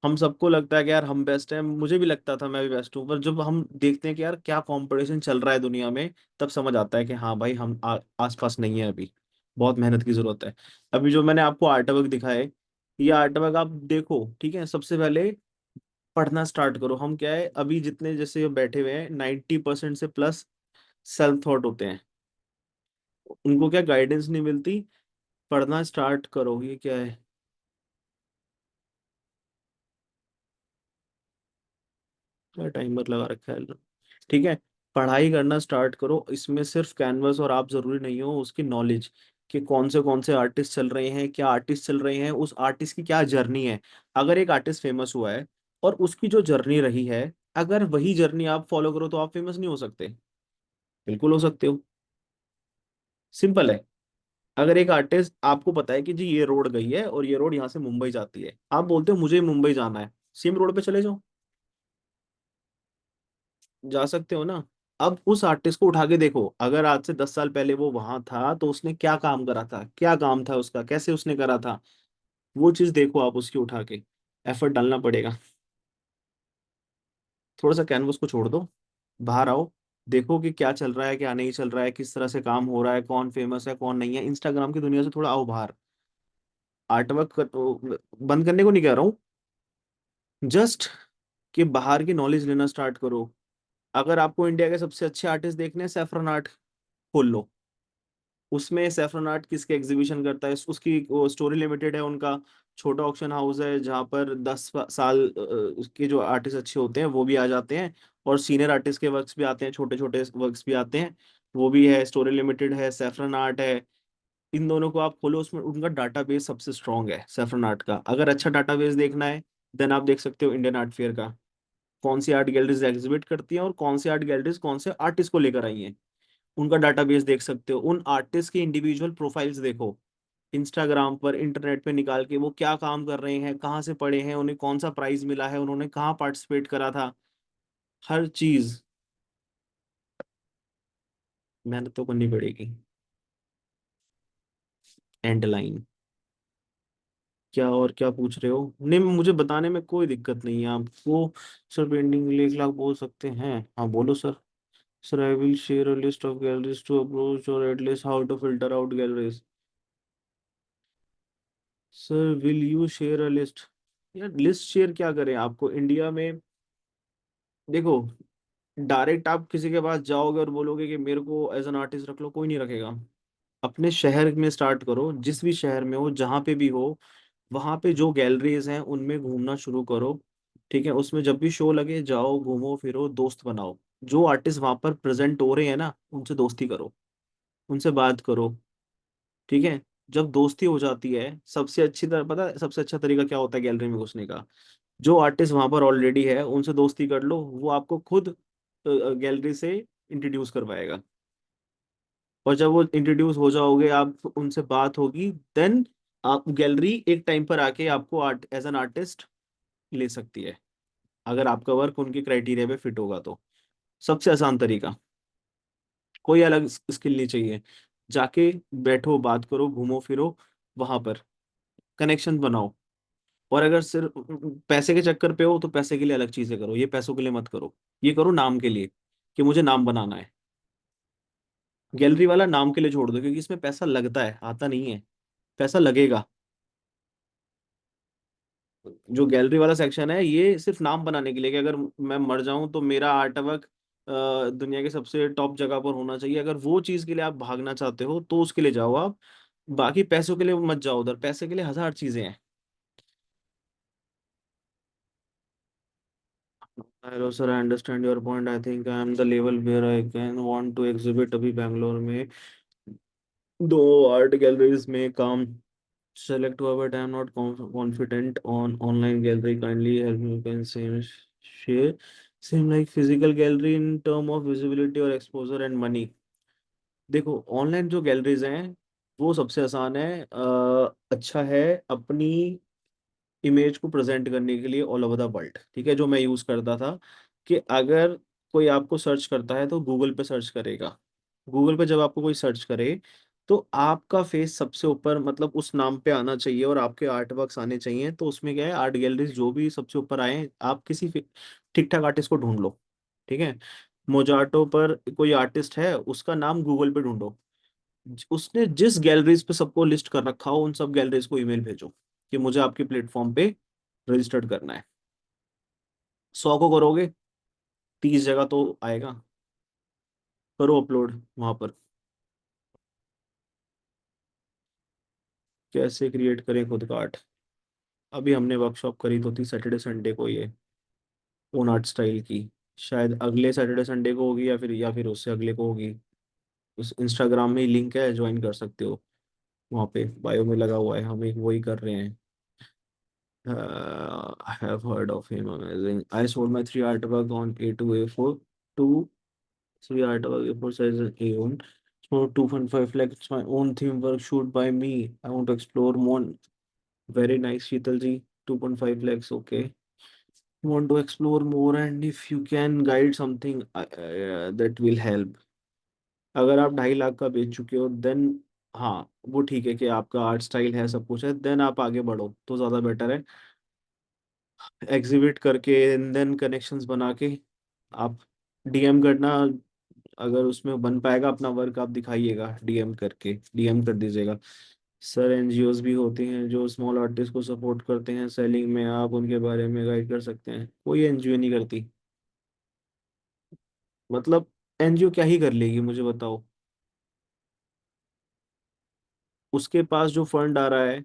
हम सबको लगता है कि यार हम बेस्ट हैं, मुझे भी लगता था मैं भी बेस्ट हूँ, पर जब हम देखते हैं कि यार क्या कंपटीशन चल रहा है दुनिया में, तब समझ आता है कि हाँ भाई हम आसपास नहीं है अभी, बहुत मेहनत की जरूरत है। अभी जो मैंने आपको आर्टवर्क दिखाए, ये आर्टवर्क आप देखो, ठीक है, सबसे पहले पढ़ना स्टार्ट करो। हम क्या है, अभी जितने जैसे बैठे हुए हैं 90% से प्लस सेल्फ थॉट होते हैं, उनको क्या गाइडेंस नहीं मिलती। पढ़ना स्टार्ट करो। ये क्या है? क्या टाइमर लगा रखा है? ठीक है। पढ़ाई करना स्टार्ट करो। इसमें सिर्फ कैनवस और आप जरूरी नहीं हो, उसकी नॉलेज कि कौन से आर्टिस्ट चल रहे हैं, क्या आर्टिस्ट चल रहे हैं, उस आर्टिस्ट की क्या जर्नी है। अगर एक आर्टिस्ट फेमस हुआ है और उसकी जो जर्नी रही है, अगर वही जर्नी आप फॉलो करो तो आप फेमस नहीं हो सकते? बिल्कुल हो सकते हो। सिंपल है। अगर एक आर्टिस्ट, आपको पता है कि जी ये रोड गई है और ये रोड यहाँ से मुंबई जाती है, आप बोलते हो मुझे मुंबई जाना है, सेम रोड पे चले जाओ। जा सकते हो ना। अब उस आर्टिस्ट को उठा के देखो, अगर आज से 10 साल पहले वो वहां था तो उसने क्या काम करा था, क्या काम था उसका, कैसे उसने करा था, वो चीज देखो आप उसकी उठा के। एफर्ट डालना पड़ेगा। थोड़ा सा कैनवस को छोड़ दो, बाहर आओ, देखो कि क्या चल रहा है, क्या नहीं चल रहा है, किस तरह से काम हो रहा है, कौन फेमस है कौन नहीं है। इंस्टाग्राम की दुनिया से थोड़ा आओ बाहर। आर्टवर्क बंद करने को नहीं कह रहा हूँ, जस्ट कि बाहर की नॉलेज लेना स्टार्ट करो। अगर आपको इंडिया के सबसे अच्छे आर्टिस्ट देखने हैं, सैफरन आर्ट खोल लो। उसमें सैफरन आर्ट किसके एग्जीबिशन करता है, उसकी वो स्टोरी लिमिटेड है उनका, छोटा ऑक्शन हाउस है जहाँ पर 10 साल उसके जो आर्टिस्ट अच्छे होते हैं वो भी आ जाते हैं, और सीनियर आर्टिस्ट के वर्क्स भी आते हैं, छोटे छोटे वर्क्स भी आते हैं। वो भी है, स्टोरी लिमिटेड है, सैफरन आर्ट है। इन दोनों को आप खोलो, उसमें उनका डाटाबेस सबसे स्ट्रांग है सैफरन आर्ट का। अगर अच्छा डाटाबेस देखना है, देन आप देख सकते हो इंडियन आर्ट फेयर का, कौन सी आर्ट गैलरीज एग्जिबिट करती हैं और कौन सी आर्ट गैलरीज कौन से आर्टिस्ट को लेकर आई हैं। उनका डाटाबेस देख सकते हो, उन आर्टिस्ट की इंडिविजुअल प्रोफाइल्स देखो इंस्टाग्राम पर, इंटरनेट पे निकाल के, वो क्या काम कर रहे हैं, कहाँ से पढ़े हैं, उन्हें कौन सा प्राइज मिला है, उन्होंने कहाँ पार्टिसिपेट करा था। हर चीज मेहनत तो करनी पड़ेगी। And line. क्या और क्या पूछ रहे हो? नहीं, मुझे बताने में कोई दिक्कत नहीं है आपको। सर पेंटिंग के लिए 1 लाख बोल सकते हैं? हाँ बोलो sir. Sir I will share a list of galleries to approach और at least how to filter out galleries. Sir will you share a list? यार लिस्ट शेयर क्या करें आपको इंडिया में? देखो, डायरेक्ट आप किसी के पास जाओगे और बोलोगे कि मेरे को एज एन आर्टिस्ट रख लो, कोई नहीं रखेगा। अपने शहर में स्टार्ट करो, जिस भी शहर में हो, जहाँ पे भी हो, वहाँ पे जो गैलरीज हैं उनमें घूमना शुरू करो। ठीक है, उसमें जब भी शो लगे जाओ, घूमो फिरो, दोस्त बनाओ। जो आर्टिस्ट वहां पर प्रेजेंट हो रहे हैं ना, उनसे दोस्ती करो, उनसे बात करो। ठीक है। जब दोस्ती हो जाती है, सबसे अच्छी तरह पता है सबसे अच्छा तरीका क्या होता है गैलरी में घुसने का? जो आर्टिस्ट वहां पर ऑलरेडी है उनसे दोस्ती कर लो, वो आपको खुद गैलरी से इंट्रोड्यूस करवाएगा। और जब वो इंट्रोड्यूस हो जाओगे, आप उनसे बात होगी, देन आप गैलरी एक टाइम पर आके आपको आर्ट एज एन आर्टिस्ट ले सकती है, अगर आपका वर्क उनके क्राइटेरिया पे फिट होगा तो। सबसे आसान तरीका, कोई अलग स्किल नहीं चाहिए। जाके बैठो, बात करो, घूमो फिरो, वहां पर कनेक्शन बनाओ। और अगर सिर्फ पैसे के चक्कर पे हो तो पैसे के लिए अलग चीजें करो, ये पैसों के लिए मत करो। ये करो नाम के लिए, कि मुझे नाम बनाना है। गैलरी वाला नाम के लिए छोड़ दो, क्योंकि इसमें पैसा लगता है, आता नहीं है। पैसा लगेगा। जो गैलरी वाला सेक्शन है ये सिर्फ नाम बनाने के लिए, कि अगर मैं मर जाऊं तो मेरा आर्ट वर्क दुनिया के सबसे टॉप जगह पर होना चाहिए। अगर वो चीज के लिए आप भागना चाहते हो तो उसके लिए जाओ आप। बाकी पैसों के लिए मत जाओ उधर, पैसे के लिए हजार चीजें हैं। Hello sir, I understand your point. I think I am the level where I can want to exhibit. अभी बैंगलोर में 2 आर्ट गैलरीज में काम select हुआ, but I'm not confident on online gallery. Kindly help me. You can share same like physical gallery in term of visibility or exposure and money. देखो, online जो galleries हैं वो सबसे आसान है, अच्छा है अपनी इमेज को प्रेजेंट करने के लिए ऑल ओवर द वर्ल्ड। ठीक है, जो मैं यूज करता था, कि अगर कोई आपको सर्च करता है तो गूगल पे सर्च करेगा। गूगल पे जब आपको कोई सर्च करे तो आपका फेस सबसे ऊपर, मतलब उस नाम पे आना चाहिए, और आपके आर्ट वर्क्स आने चाहिए। तो उसमें क्या है, आर्ट गैलरीज जो भी सबसे ऊपर आए, आप किसी ठीक ठाक आर्टिस्ट को ढूंढ लो। ठीक है। मोजाटो पर कोई आर्टिस्ट है, उसका नाम गूगल पे ढूंढो, उसने जिस गैलरीज पे सबको लिस्ट कर रखा हो उन सब गैलरीज को ईमेल भेजो कि मुझे आपके प्लेटफॉर्म पे रजिस्टर्ड करना है। 100 को करोगे, 30 जगह तो आएगा। करो अपलोड वहां पर। कैसे क्रिएट करें खुद का आर्ट? अभी हमने वर्कशॉप करी तो थी सैटरडे संडे को ये, ओन आर्ट स्टाइल की। शायद अगले सैटरडे संडे को होगी, या फिर उससे अगले को होगी। उस इंस्टाग्राम में ही लिंक है, ज्वाइन कर सकते हो। वहाँ पे बायो में लगा हुआ है, हम एक वही कर रहे हैं। I have heard of him. Amazing. I sold my three artwork on A2 A4 to three artwork A4 size A1. So 2.5 lakh. It's my own theme work shoot by me. I want to explore more. Very nice, Sheetal ji. 2.5 lakhs. Okay. Want to explore more, and if you can guide something that will help. अगर आप 2.5 लाख का बेच चुके हो, then हाँ, वो ठीक है कि आपका आर्ट स्टाइल है, सब कुछ है, देन आप आगे बढ़ो तो ज़्यादा बेटर है। एग्जिबिट करके देन कनेक्शंस बना के आप डीएम करना। अगर उसमें बन पाएगा अपना वर्क, आप दिखाइएगा, डीएम करके डीएम कर दीजिएगा। सर एनजीओज भी होती हैं जो स्मॉल आर्टिस्ट को सपोर्ट करते हैं सेलिंग में, आप उनके बारे में गाइड कर सकते हैं? कोई एनजीओ नहीं करती। मतलब एनजीओ क्या ही कर लेगी, मुझे बताओ। उसके पास जो फंड आ रहा है,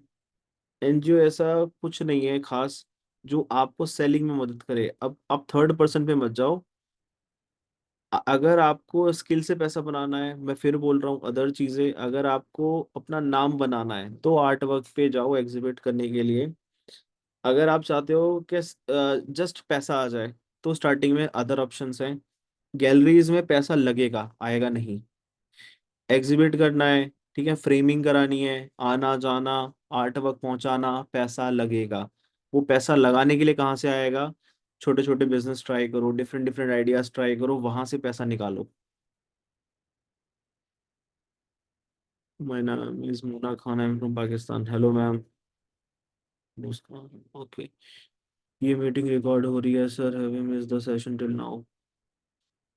एनजीओ ऐसा कुछ नहीं है खास जो आपको सेलिंग में मदद करे। अब आप थर्ड पर्सन पे मत जाओ। अगर आपको स्किल से पैसा बनाना है, मैं फिर बोल रहा हूँ, अदर चीजें, अगर आपको अपना नाम बनाना है तो आर्ट वर्क पे जाओ एग्जिबिट करने के लिए। अगर आप चाहते हो कि जस्ट पैसा आ जाए, तो स्टार्टिंग में अदर ऑप्शंस हैं। गैलरीज में पैसा लगेगा, आएगा नहीं। एग्जिबिट करना है, ठीक है, फ्रेमिंग करानी है, आना जाना, आर्ट वर्क पहुंचाना, पैसा लगेगा। वो पैसा लगाने के लिए कहाँ से आएगा? छोटे छोटे बिजनेस ट्राई करो, डिफरेंट डिफरेंट आइडियाज ट्राई करो, वहां से पैसा निकालो। माय नाम is Mona Khan, I am from Pakistan. Hello ma'am. Muskan, okay. ये मीटिंग रिकॉर्ड हो रही है sir, have miss the session till now.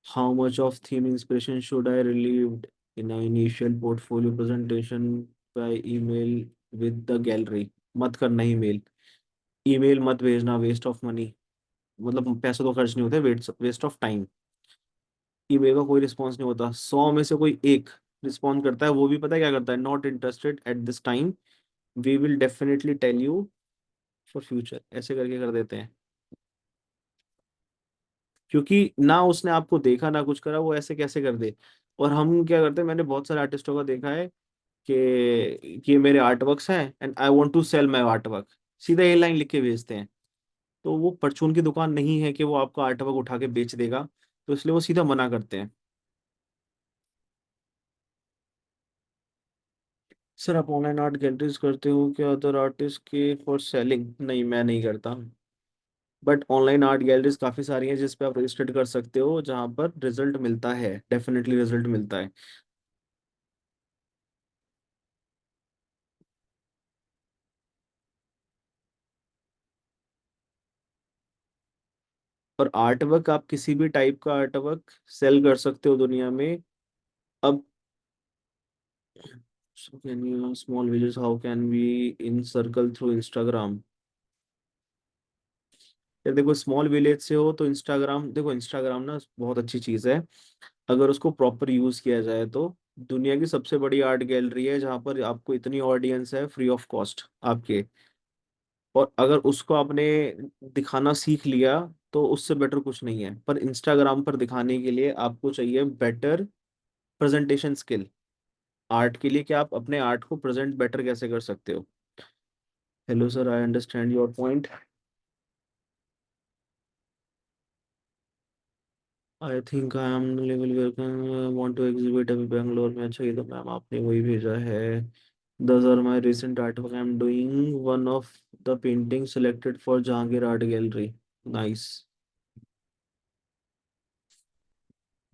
How much of theme inspiration should I relieved in a initial portfolio presentation by email with the gallery? मत करना email. Email मत भेजना, waste of money. मतलब पैसे तो खर्च नहीं होते, waste waste of time. Email का कोई रिस्पॉन्स नहीं होता, 100 में से कोई एक रिस्पॉन्ड करता है, वो भी पता है क्या करता है? Not interested at this time, we will definitely tell you for future, ऐसे करके कर देते हैं। क्योंकि ना उसने आपको देखा ना कुछ करा, वो ऐसे कैसे कर दे। और हम क्या करते हैं, मैंने बहुत सारे आर्टिस्टों का देखा है कि ये मेरे आर्ट वर्क्स हैं and I want to sell my art work, सीधा ये लाइन लिख के भेजते हैं। तो वो परचून की दुकान नहीं है कि वो आपका आर्ट वर्क उठा के बेच देगा, तो इसलिए वो सीधा मना करते हैं। सर आप ऑनलाइन आर्ट गैलरीज करते हो क्या अदर आर्टिस्ट के फॉर सेलिंग? नहीं, मैं नहीं करता। बट ऑनलाइन आर्ट गैलरीज काफ़ी सारी हैं जिस पे आप रजिस्टर्ड कर सकते हो, जहाँ पर रिजल्ट मिलता है, डेफिनेटली रिजल्ट मिलता है। और आर्ट वर्क, आप किसी भी टाइप का आर्ट वर्क सेल कर सकते हो दुनिया में। अब so can you small villages, how can we in circle through Instagram? यार देखो, स्मॉल विलेज से हो तो इंस्टाग्राम, देखो इंस्टाग्राम ना बहुत अच्छी चीज़ है, अगर उसको प्रॉपर यूज़ किया जाए तो। दुनिया की सबसे बड़ी आर्ट गैलरी है जहाँ पर आपको इतनी ऑडियंस है फ्री ऑफ कॉस्ट आपके। और अगर उसको आपने दिखाना सीख लिया, तो उससे बेटर कुछ नहीं है। पर इंस्टाग्राम पर दिखाने के लिए आपको चाहिए बेटर प्रेजेंटेशन स्किल। आर्ट के लिए, कि आप अपने आर्ट को प्रेजेंट बेटर कैसे कर सकते हो। Hello sir, I understand your point. I think I am level want to exhibit अभी बेंगलोर में। अच्छा, ये तो मैम आपने वही भेजा है। This are my recent art work, I am doing one of the painting selected for Jehangir art gallery. Nice.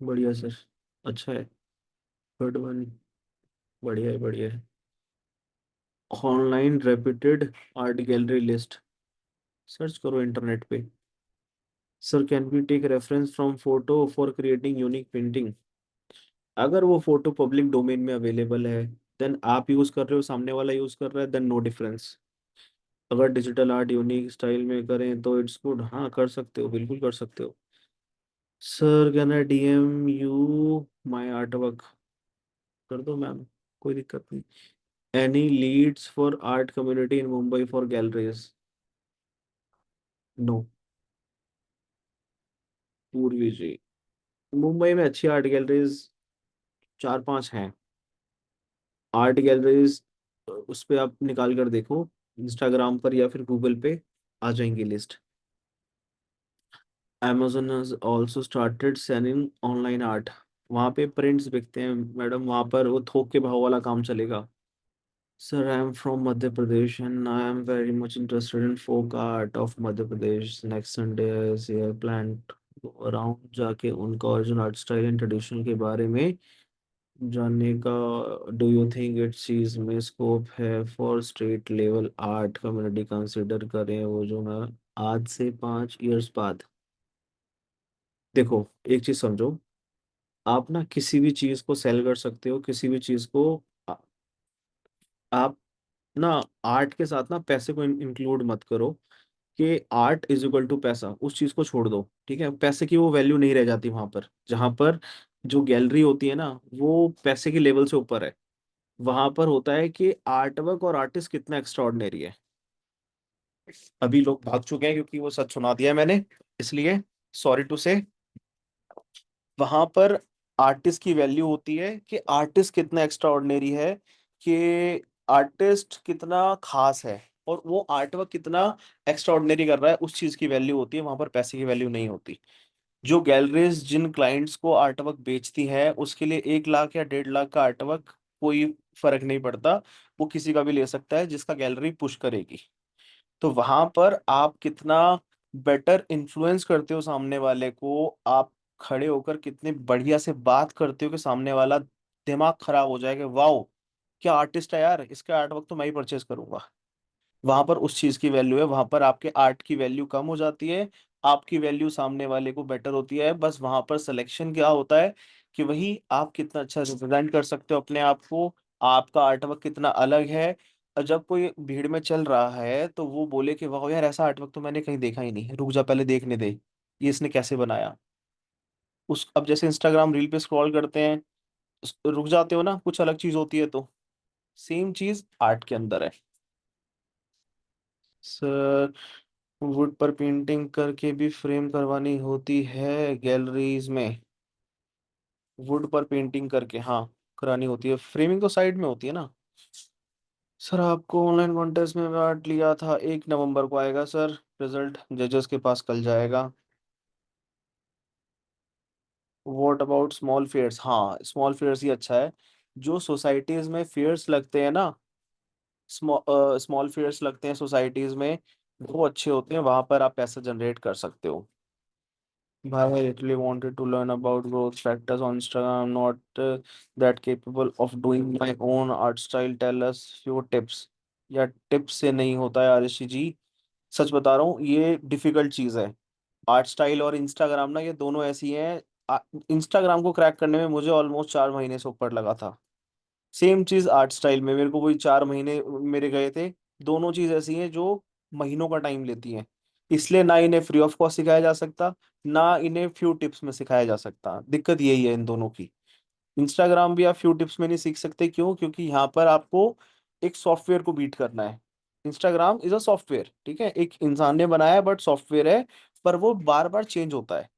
बढ़िया सर, अच्छा है। Good one. बढ़िया है, बढ़िया है। Online reputed art gallery list, search करो इंटरनेट पे। Sir can we take reference from photo for creating unique painting? अगर वो फोटो पब्लिक डोमेन में अवेलेबल है, देन आप यूज कर रहे हो, सामने वाला यूज कर रहा है, देन नो डिफरेंस। अगर डिजिटल आर्ट यूनिक स्टाइल में करें तो इट्स गुड, हाँ कर सकते हो, बिल्कुल कर सकते हो। Sir can I DM you my art work? कर दो मैम, कोई दिक्कत नहीं। Any leads for art community in Mumbai for galleries? No. Purvi ji, Mumbai में अच्छी आर्ट गैलरीज चार पांच हैं। आर्ट गैलरीज उस पे आप निकाल कर देखो, इंस्टाग्राम पर या फिर गूगल पे आ जाएंगी list. Amazon has also started selling online art। वहाँ पे प्रिंट्स बिकते हैं मैडम, वहाँ पर वो थोक के भाव वाला काम चलेगा। Sir I am from Madhya Pradesh and I am very much interested in folk art of Madhya Pradesh. Next Sunday ये प्लान अराउंड जाके उनका original art style and tradition के बारे में जानने का। डू यू थिंक इस चीज में स्कोप है for state level art community consider करें वो जो मैं आज से 5 इयर्स बाद? देखो, एक चीज समझो, आप ना किसी भी चीज को सेल कर सकते हो, किसी भी चीज को आप ना आर्ट के साथ ना पैसे को इंक्लूड मत करो कि आर्ट इज इक्वल टू पैसा, उस चीज को छोड़ दो। ठीक है, पैसे की वो वैल्यू नहीं रह जाती वहां पर, जहां पर जो गैलरी होती है ना वो पैसे के लेवल से ऊपर है। वहां पर होता है कि आर्टवर्क और आर्टिस्ट कितना एक्स्ट्राऑर्डिनरी है। अभी लोग भाग चुके हैं क्योंकि वो सच सुना दिया मैंने, इसलिए सॉरी टू से। वहां पर आर्टिस्ट की वैल्यू होती है कि आर्टिस्ट कितना एक्स्ट्रा ऑर्डिनरी है, कि आर्टिस्ट कितना खास है, और वो आर्टवर्क कितना एक्स्ट्रा ऑर्डिनरी कर रहा है, उस चीज की वैल्यू होती है। वहां पर पैसे की वैल्यू नहीं होती। जो गैलरीज जिन क्लाइंट्स को आर्टवर्क बेचती है उसके लिए 1 लाख या 1.5 लाख का आर्टवर्क कोई फर्क नहीं पड़ता। वो किसी का भी ले सकता है जिसका गैलरी पुश करेगी। तो वहां पर आप कितना बेटर इन्फ्लुएंस करते हो सामने वाले को, आप खड़े होकर कितने बढ़िया से बात करते हो कि सामने वाला दिमाग खराब हो जाएगा, वाओ क्या आर्टिस्ट है यार, इसका आर्ट वर्क तो मैं ही परचेज करूंगा। वहां पर उस चीज की वैल्यू है, वहां पर आपके आर्ट की वैल्यू कम हो जाती है, आपकी वैल्यू सामने वाले को बेटर होती है। बस वहां पर सिलेक्शन क्या होता है कि वही आप कितना अच्छा रिप्रेजेंट कर सकते हो अपने आप को, आपका आर्टवर्क कितना अलग है। और जब कोई भीड़ में चल रहा है तो वो बोले कि वाह यार ऐसा आर्टवर्क तो मैंने कहीं देखा ही नहीं, रुक जा पहले देखने दे, ये इसने कैसे बनाया। उस अब जैसे इंस्टाग्राम रील पे स्क्रॉल करते हैं, रुक जाते हो ना, कुछ अलग चीज होती है, तो सेम चीज आर्ट के अंदर है। सर वुड पर पेंटिंग करके भी फ्रेम करवानी होती है गैलरीज में? वुड पर पेंटिंग करके हाँ करानी होती है, फ्रेमिंग तो साइड में होती है ना। सर आपको ऑनलाइन कॉन्टेस्ट में पार्ट लिया था, 1 नवंबर को आएगा सर, रिजल्ट जजेस के पास कल जाएगा। What about small fairs? हाँ स्मॉल फेयर्स ही अच्छा है। जो सोसाइटीज में फेयर्स लगते हैं ना, स्मॉल फेयर्स लगते हैं सोसाइटीज में, वो अच्छे होते हैं, वहां पर आप पैसा जनरेट कर सकते हो। भाई I literally wanted to learn about growth factors on Instagram, not that capable of doing my own art style. Tell us few tips। या टिप्स से नहीं होता है आरुषि जी, सच बता रहा हूँ ये डिफिकल्ट चीज है। आर्ट स्टाइल और इंस्टाग्राम ना ये दोनों ऐसी हैं। इंस्टाग्राम को क्रैक करने में मुझे ऑलमोस्ट 4 महीने से ऊपर लगा था। सेम चीज आर्ट स्टाइल में मेरे को वही 4 महीने मेरे गए थे। दोनों चीज ऐसी हैं जो महीनों का टाइम लेती हैं। इसलिए ना इन्हें फ्री ऑफ कॉस्ट सिखाया जा सकता, ना इन्हें फ्यू टिप्स में सिखाया जा सकता। दिक्कत यही है इन दोनों की। इंस्टाग्राम भी आप फ्यू टिप्स में नहीं सीख सकते, क्यों? क्योंकि यहाँ पर आपको एक सॉफ्टवेयर को बीट करना है। इंस्टाग्राम इज अ सॉफ्टवेयर, ठीक है, एक इंसान ने बनाया है बट सॉफ्टवेयर है, पर वो बार बार चेंज होता है।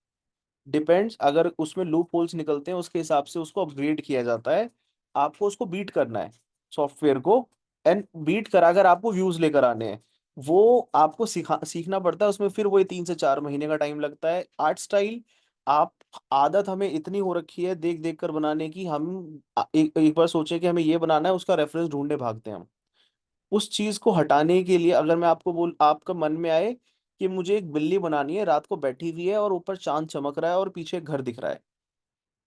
डिपेंड्स, अगर उसमें लूप होल्स निकलते हैं उसके हिसाब से उसको अपग्रेड किया जाता है। आपको उसको बीट करना है सॉफ्टवेयर को, एंड बीट कराकर आपको व्यूज लेकर आने हैं। वो आपको सीखना पड़ता है उसमें, फिर वही 3 से 4 महीने का टाइम लगता है। आर्ट स्टाइल आप, आदत हमें इतनी हो रखी है देख देख कर बनाने की, हम एक बार सोचे कि हमें ये बनाना है, उसका रेफरेंस ढूंढने भागते हैं हम। उस चीज को हटाने के लिए अगर मैं आपको बोल, आपका मन में आए कि मुझे एक बिल्ली बनानी है, रात को बैठी हुई है और ऊपर चांद चमक रहा है और पीछे एक घर दिख रहा है,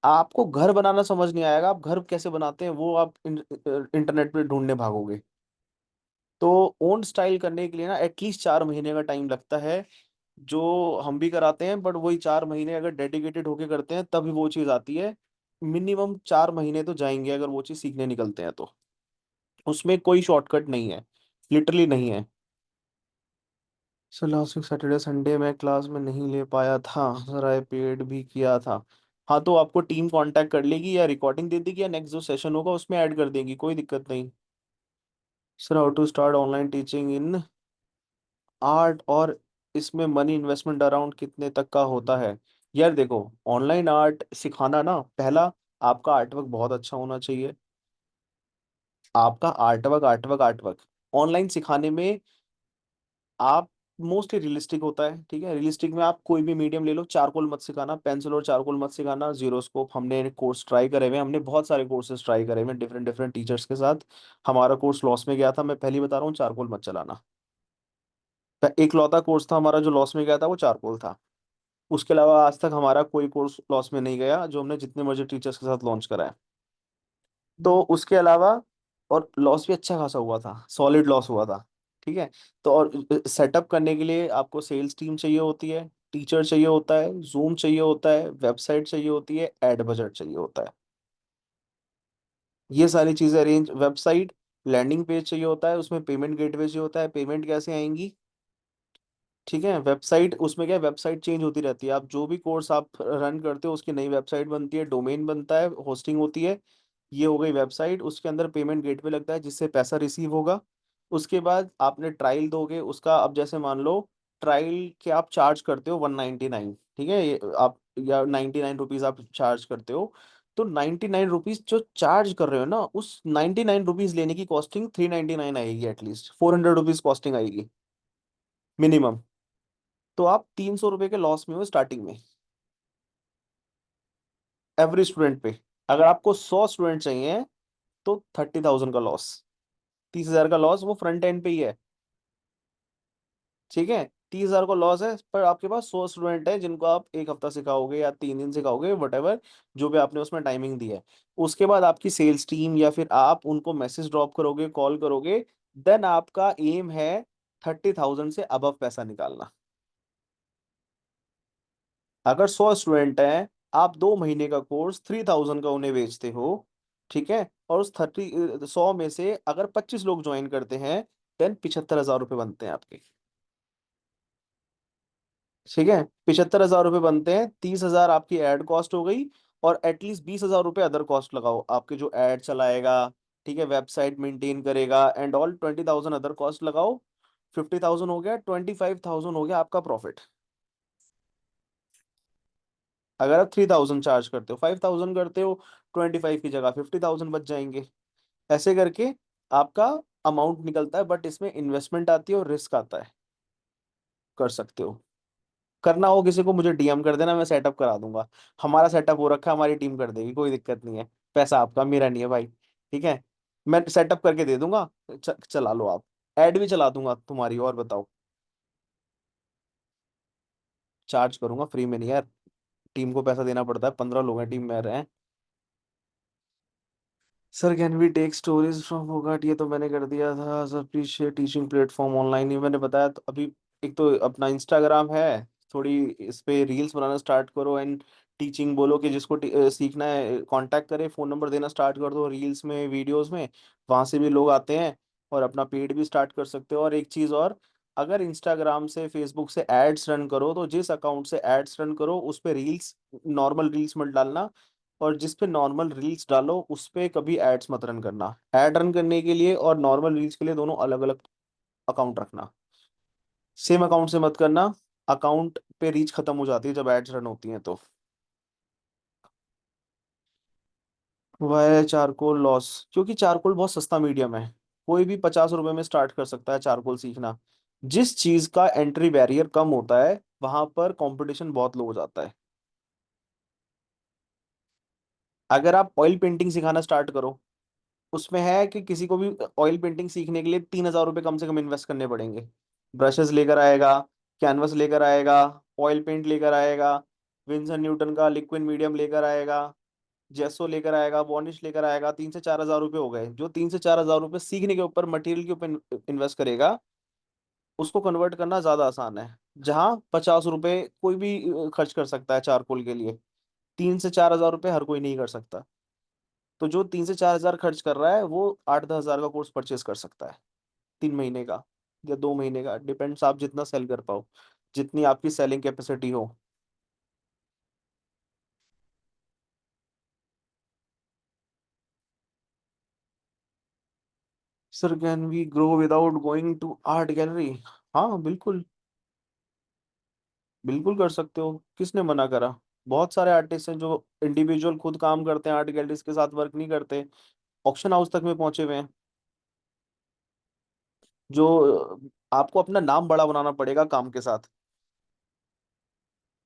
आपको घर बनाना समझ नहीं आएगा, आप घर कैसे बनाते हैं वो आप इंटरनेट पे ढूंढने भागोगे। तो ओन स्टाइल करने के लिए ना एटलीस्ट 4 महीने का टाइम लगता है, जो हम भी कराते हैं, बट वही 4 महीने अगर डेडिकेटेड होके करते हैं तभी वो चीज़ आती है। मिनिमम 4 महीने तो जाएंगे अगर वो चीज़ सीखने निकलते हैं तो। उसमें कोई शॉर्टकट नहीं है, लिटरली नहीं है। Sir last week Saturday Sunday मैं क्लास में नहीं ले पाया था सर, आई पेड भी किया था। हाँ तो आपको टीम कांटेक्ट कर लेगी या रिकॉर्डिंग दे देगी या नेक्स्ट जो सेशन होगा उसमें ऐड कर देगी, कोई दिक्कत नहीं। Sir how to start online teaching in art, और इसमें मनी इन्वेस्टमेंट अराउंड कितने तक का होता है? यार देखो, ऑनलाइन आर्ट सिखाना ना, पहला आपका आर्टवर्क बहुत अच्छा होना चाहिए। आपका आर्टवर्क ऑनलाइन सिखाने में आप मोस्टली रियलिस्टिक होता है, ठीक है। रियलिस्टिक में आप कोई भी मीडियम ले लो, चारकोल मत सिखाना, पेंसिल और चारकोल मत सिखाना, जीरोस्कोप। हमने कोर्स ट्राई करे हुए हैं, हमने बहुत सारे कोर्सेज ट्राई करे हुए हैं डिफरेंट डिफरेंट टीचर्स के साथ। हमारा कोर्स लॉस में गया था, मैं पहले ही बता रहा हूँ, चारकोल मत चलाना। एक लौता कोर्स था हमारा जो लॉस में गया था, वो चारकोल था। उसके अलावा आज तक हमारा कोई कोर्स लॉस में नहीं गया जो हमने जितने मर्जी टीचर्स के साथ लॉन्च करा है। तो उसके अलावा, और लॉस भी अच्छा खासा हुआ था, सॉलिड लॉस हुआ था, ठीक है। तो और सेटअप करने के लिए आपको सेल्स टीम चाहिए होती है, टीचर चाहिए होता है, जूम चाहिए होता है, वेबसाइट चाहिए होती है, एड बजट चाहिए होता है। ये सारी चीजें अरेंज, वेबसाइट, लैंडिंग पेज चाहिए होता है, उसमें पेमेंट गेटवे चाहिए होता है, पेमेंट कैसे आएंगी, ठीक है। वेबसाइट, उसमें क्या है, वेबसाइट चेंज होती रहती है, आप जो भी कोर्स आप रन करते हो उसकी नई वेबसाइट बनती है, डोमेन बनता है, होस्टिंग होती है। ये हो गई वेबसाइट, उसके अंदर पेमेंट गेटवे लगता है जिससे पैसा रिसीव होगा। उसके बाद आपने ट्रायल दोगे उसका, अब जैसे मान लो ट्रायल के आप चार्ज करते हो 199, ठीक है, ये आप, या 99 रुपीज आप चार्ज करते हो। तो 99 रुपीज जो चार्ज कर रहे हो ना, उस 99 रुपीज लेने की कॉस्टिंग 399 आएगी, एटलीस्ट 400 रुपीज कॉस्टिंग आएगी मिनिमम। तो आप 300 रुपए के लॉस में हो स्टार्टिंग में, एवरी स्टूडेंट पे। अगर आपको 100 स्टूडेंट चाहिए तो 30,000 का लॉस, 30,000 का लॉस, वो फ्रंट एंड पे ही है, ठीक है। 30,000 का लॉस है, पर आपके पास 100 स्टूडेंट है जिनको आप एक हफ्ता सिखाओगे या 3 दिन सिखाओगे, वटेवर जो भी आपने उसमें टाइमिंग दी है। उसके बाद आपकी सेल्स टीम या फिर आप उनको मैसेज ड्रॉप करोगे, कॉल करोगे, देन आपका एम है 30,000 से अबव पैसा निकालना। अगर 100 स्टूडेंट हैं, आप 2 महीने का कोर्स 3,000 का उन्हें बेचते हो, ठीक है, और उस 100 में से अगर 25 लोग ज्वाइन करते हैं, देन 75,000 रुपये बनते हैं आपके, ठीक है। 75,000 रुपये बनते हैं, 30,000 आपकी एड कॉस्ट हो गई, और एटलीस्ट 20,000 रुपये अदर कॉस्ट लगाओ, आपके जो एड चलाएगा, ठीक है, वेबसाइट मेंटेन करेगा एंड ऑल, 20,000 अदर कॉस्ट लगाओ। 50,000 हो गया, 25,000 हो गया आपका प्रॉफिट। अगर आप 3,000 चार्ज करते हो, 5,000 करते हो, 25 की जगह 50,000 बच जाएंगे। ऐसे करके आपका अमाउंट निकलता है, बट इसमें इन्वेस्टमेंट आती है और रिस्क आता है। कर सकते हो, करना हो किसी को मुझे डीएम कर देना, मैं सेटअप करा दूंगा। हमारा सेटअप हो रखा है, हमारी टीम कर देगी, कोई दिक्कत नहीं है। पैसा आपका, मेरा नहीं है भाई, ठीक है। मैं सेटअप करके दे दूंगा, चला लो आप। ऐड भी चला दूंगा तुम्हारी, और बताओ। चार्ज करूंगा, फ्री में नहीं यार, टीम को पैसा देना पड़ता है, 15 लोग हैं टीम में रहे। Sir can we take stories from Hogarth, ये तो मैंने कर दिया था sir. Please share teaching platform online, ये मैंने बताया। तो अभी एक तो अपना इंस्टाग्राम है, थोड़ी इस पे रील्स बनाना स्टार्ट करो, एंड टीचिंग बोलो कि जिसको सीखना है कांटेक्ट करे, फ़ोन नंबर देना स्टार्ट कर दो रील्स में, वीडियोस में। वहां से भी लोग आते हैं, और अपना पेड भी स्टार्ट कर सकते हो। और एक चीज़ और, अगर इंस्टाग्राम से फेसबुक से एड्स रन करो, तो जिस अकाउंट से एड्स रन करो उस पे रील्स, नॉर्मल रील्स मत डालना। और जिस पे नॉर्मल रील्स डालो उस पे कभी एड्स मत रन करना। एड रन करने के लिए और नॉर्मल रील्स के लिए दोनों अलग अलग अकाउंट रखना, सेम अकाउंट से मत करना। अकाउंट पे रीच खत्म हो जाती है जब एड्स रन होती हैं तो। वाई चारकोल लॉस, क्योंकि चारकोल बहुत सस्ता मीडियम है, कोई भी 50 रुपए में स्टार्ट कर सकता है चारकोल सीखना। जिस चीज का एंट्री बैरियर कम होता है वहां पर कंपटीशन बहुत लो हो जाता है। अगर आप ऑयल पेंटिंग सिखाना स्टार्ट करो, उसमें है कि किसी को भी ऑयल पेंटिंग सीखने के लिए 3,000 रुपये कम से कम इन्वेस्ट करने पड़ेंगे। ब्रशेस लेकर आएगा, कैनवस लेकर आएगा, ऑयल पेंट लेकर आएगा, विंसन न्यूटन का लिक्विड मीडियम लेकर आएगा, जेसो लेकर आएगा, बॉर्निश लेकर आएगा, 3 से 4 हजार रुपये हो गए। जो 3 से 4 हजार रुपये सीखने के ऊपर, मटेरियल के ऊपर इन्वेस्ट करेगा, उसको कन्वर्ट करना ज्यादा आसान है। जहाँ 50 रुपये कोई भी खर्च कर सकता है चारकोल के लिए, 3 से 4 हजार रुपये हर कोई नहीं कर सकता। तो जो 3 से 4 हजार खर्च कर रहा है वो 8-10 हजार का कोर्स परचेस कर सकता है 3 महीने का। या 2 महीने का, डिपेंड्स आप जितना सेल कर पाओ, जितनी आपकी सेलिंग कैपेसिटी हो। Sir can we grow without going to art gallery? हाँ बिल्कुल, बिल्कुल कर सकते हो, किसने मना करा। बहुत सारे आर्टिस्ट हैं जो इंडिविजुअल खुद काम करते हैं, आर्ट गैलरीज के साथ वर्क नहीं करते, ऑक्शन हाउस तक में पहुंचे हुए हैं। जो आपको अपना नाम बड़ा बनाना पड़ेगा काम के साथ।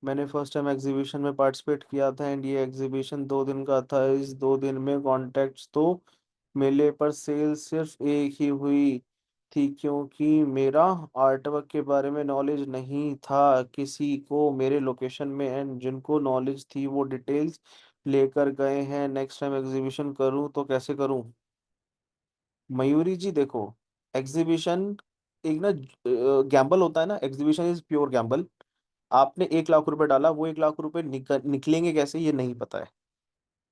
मैंने फर्स्ट टाइम एग्जीबिशन में पार्टिसिपेट किया था एंड ये एग्जीबिशन 2 दिन का था। इस 2 दिन में कॉन्टेक्ट्स तो मिले पर सेल सिर्फ एक ही हुई थी, क्योंकि मेरा आर्टवर्क के बारे में नॉलेज नहीं था किसी को मेरे लोकेशन में, एंड जिनको नॉलेज थी वो डिटेल्स लेकर गए हैं। नेक्स्ट टाइम एग्जीबिशन करूँ तो कैसे करूँ? मयूरी जी देखो, एग्जीबिशन एक ना गैम्बल होता है ना, एग्जीबिशन इज प्योर गैम्बल। आपने 1 लाख रुपए डाला, वो 1 लाख रुपए निकलेंगे कैसे ये नहीं पता है।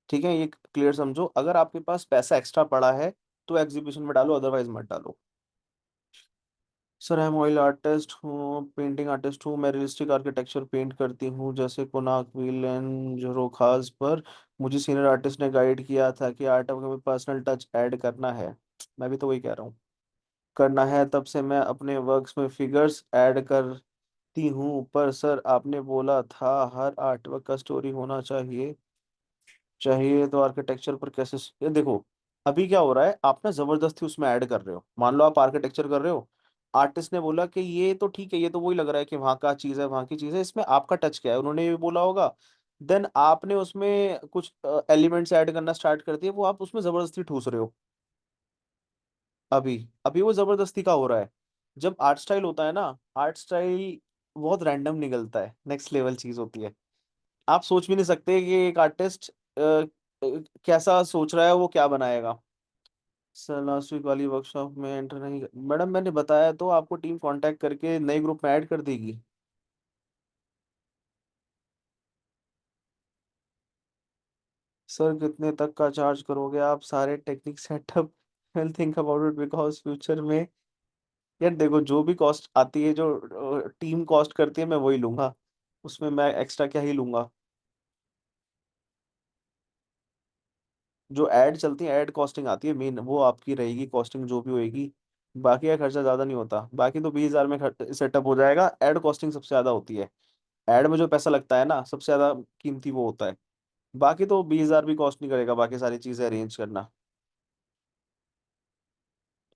ठीक है, ये क्लियर समझो। अगर आपके पास पैसा एक्स्ट्रा पड़ा है तो एग्जीबिशन में डालो, अदरवाइज मत डालो। सर मैं ऑयल आर्टिस्ट हूँ, पेंटिंग आर्टिस्ट हूँ, मैं रियलिस्टिक आर्किटेक्चर पेंट करती हूँ जैसे कोणार्क व्हील एंड जोरोखास पर। मुझे सीनियर आर्टिस्ट ने गाइड किया था कि आर्ट में पर्सनल टच ऐड करना है। मैं भी तो वही कह रहा हूँ, करना है, तब से मैं अपने वर्क्स में फिगर्स ऐड करती हूँ। पर सर आपने बोला था हर आर्टवर्क का स्टोरी होना चाहिए, चाहिए तो आर्किटेक्चर पर कैसे ये देखो, अभी क्या हो रहा है, आप ना जबरदस्ती उसमें ऐड कर रहे हो। मान लो आप आर्किटेक्चर कर रहे हो, आर्टिस्ट ने बोला कि ये तो ठीक है, ये तो वही लग रहा है कि वहां का चीज है, वहां की चीज है, इसमें आपका टच क्या है, उन्होंने ये बोला होगा। देन आपने उसमें कुछ एलिमेंट्स ऐड करना स्टार्ट कर दिए, वो आप उसमें जबरदस्ती ठूस रहे हो। अभी अभी वो जबरदस्ती का हो रहा है। जब आर्ट स्टाइल होता है ना, आर्ट स्टाइल बहुत रैंडम निकलता है, नेक्स्ट लेवल चीज होती है। आप सोच भी नहीं सकते कि एक आर्टिस्ट कैसा सोच रहा है, वो क्या बनाएगा। सर लास्ट वीक वाली वर्कशॉप में एंटर नहीं मैडम, मैंने बताया तो आपको, टीम कांटेक्ट करके नए ग्रुप में ऐड कर देगी। सर कितने तक का चार्ज करोगे आप सारे technique setup? Will think about it because future में। यार देखो, जो भी कॉस्ट आती है, जो टीम कॉस्ट करती है, मैं वही लूंगा, उसमें मैं एक्स्ट्रा क्या ही लूंगा। जो ऐड चलती है, ऐड कॉस्टिंग आती है मेन, वो आपकी रहेगी कॉस्टिंग जो भी होएगी। बाकी का खर्चा ज्यादा नहीं होता, बाकी तो 20,000 में सेटअप हो जाएगा। ऐड कॉस्टिंग सबसे ज्यादा होती है, ऐड में जो पैसा लगता है ना सबसे ज्यादा कीमती वो होता है। बाकी तो 20,000 भी कॉस्ट नहीं करेगा बाकी सारी चीजें अरेंज करना।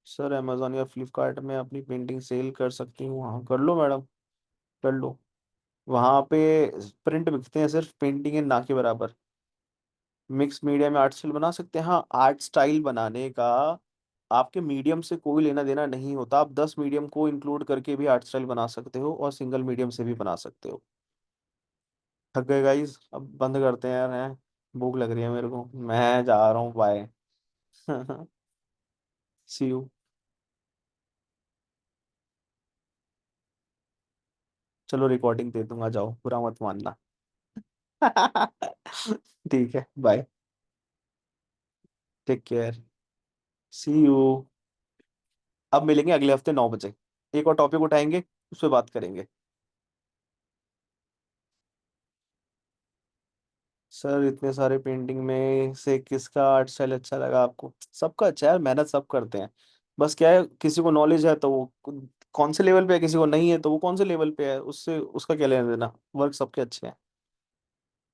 सर अमेजोन या फ्लिपकार्ट में अपनी पेंटिंग सेल कर सकती हूँ? हाँ कर लो मैडम, कर लो। वहां पे प्रिंट बिकते हैं सिर्फ, पेंटिंग है ना के बराबर। मिक्स मीडिया में आर्ट स्टाइल बना सकते हैं, हाँ। आर्ट स्टाइल बनाने का आपके मीडियम से कोई लेना देना नहीं होता, आप 10 मीडियम को इंक्लूड करके भी आर्ट स्टाइल बना सकते हो और सिंगल मीडियम से भी बना सकते हो। थक गए गाइस, अब बंद करते हैं यार, हैं भूख लग रही है मेरे को, मैं जा रहा हूँ, बाय। See you. चलो रिकॉर्डिंग दे दूंगा, जाओ, बुरा मत मानना। ठीक है, bye. Take care. See you. अब मिलेंगे अगले हफ्ते 9 बजे, एक और टॉपिक उठाएंगे, उस पर बात करेंगे। सर इतने सारे पेंटिंग में से किसका आर्ट स्टाइल अच्छा लगा आपको? सबका अच्छा है यार, मेहनत सब करते हैं। बस क्या है, किसी को नॉलेज है तो वो कौन से लेवल पे है, किसी को नहीं है तो वो कौन से लेवल पे है, उससे उसका क्या लेना देना, वर्क सबके अच्छे हैं।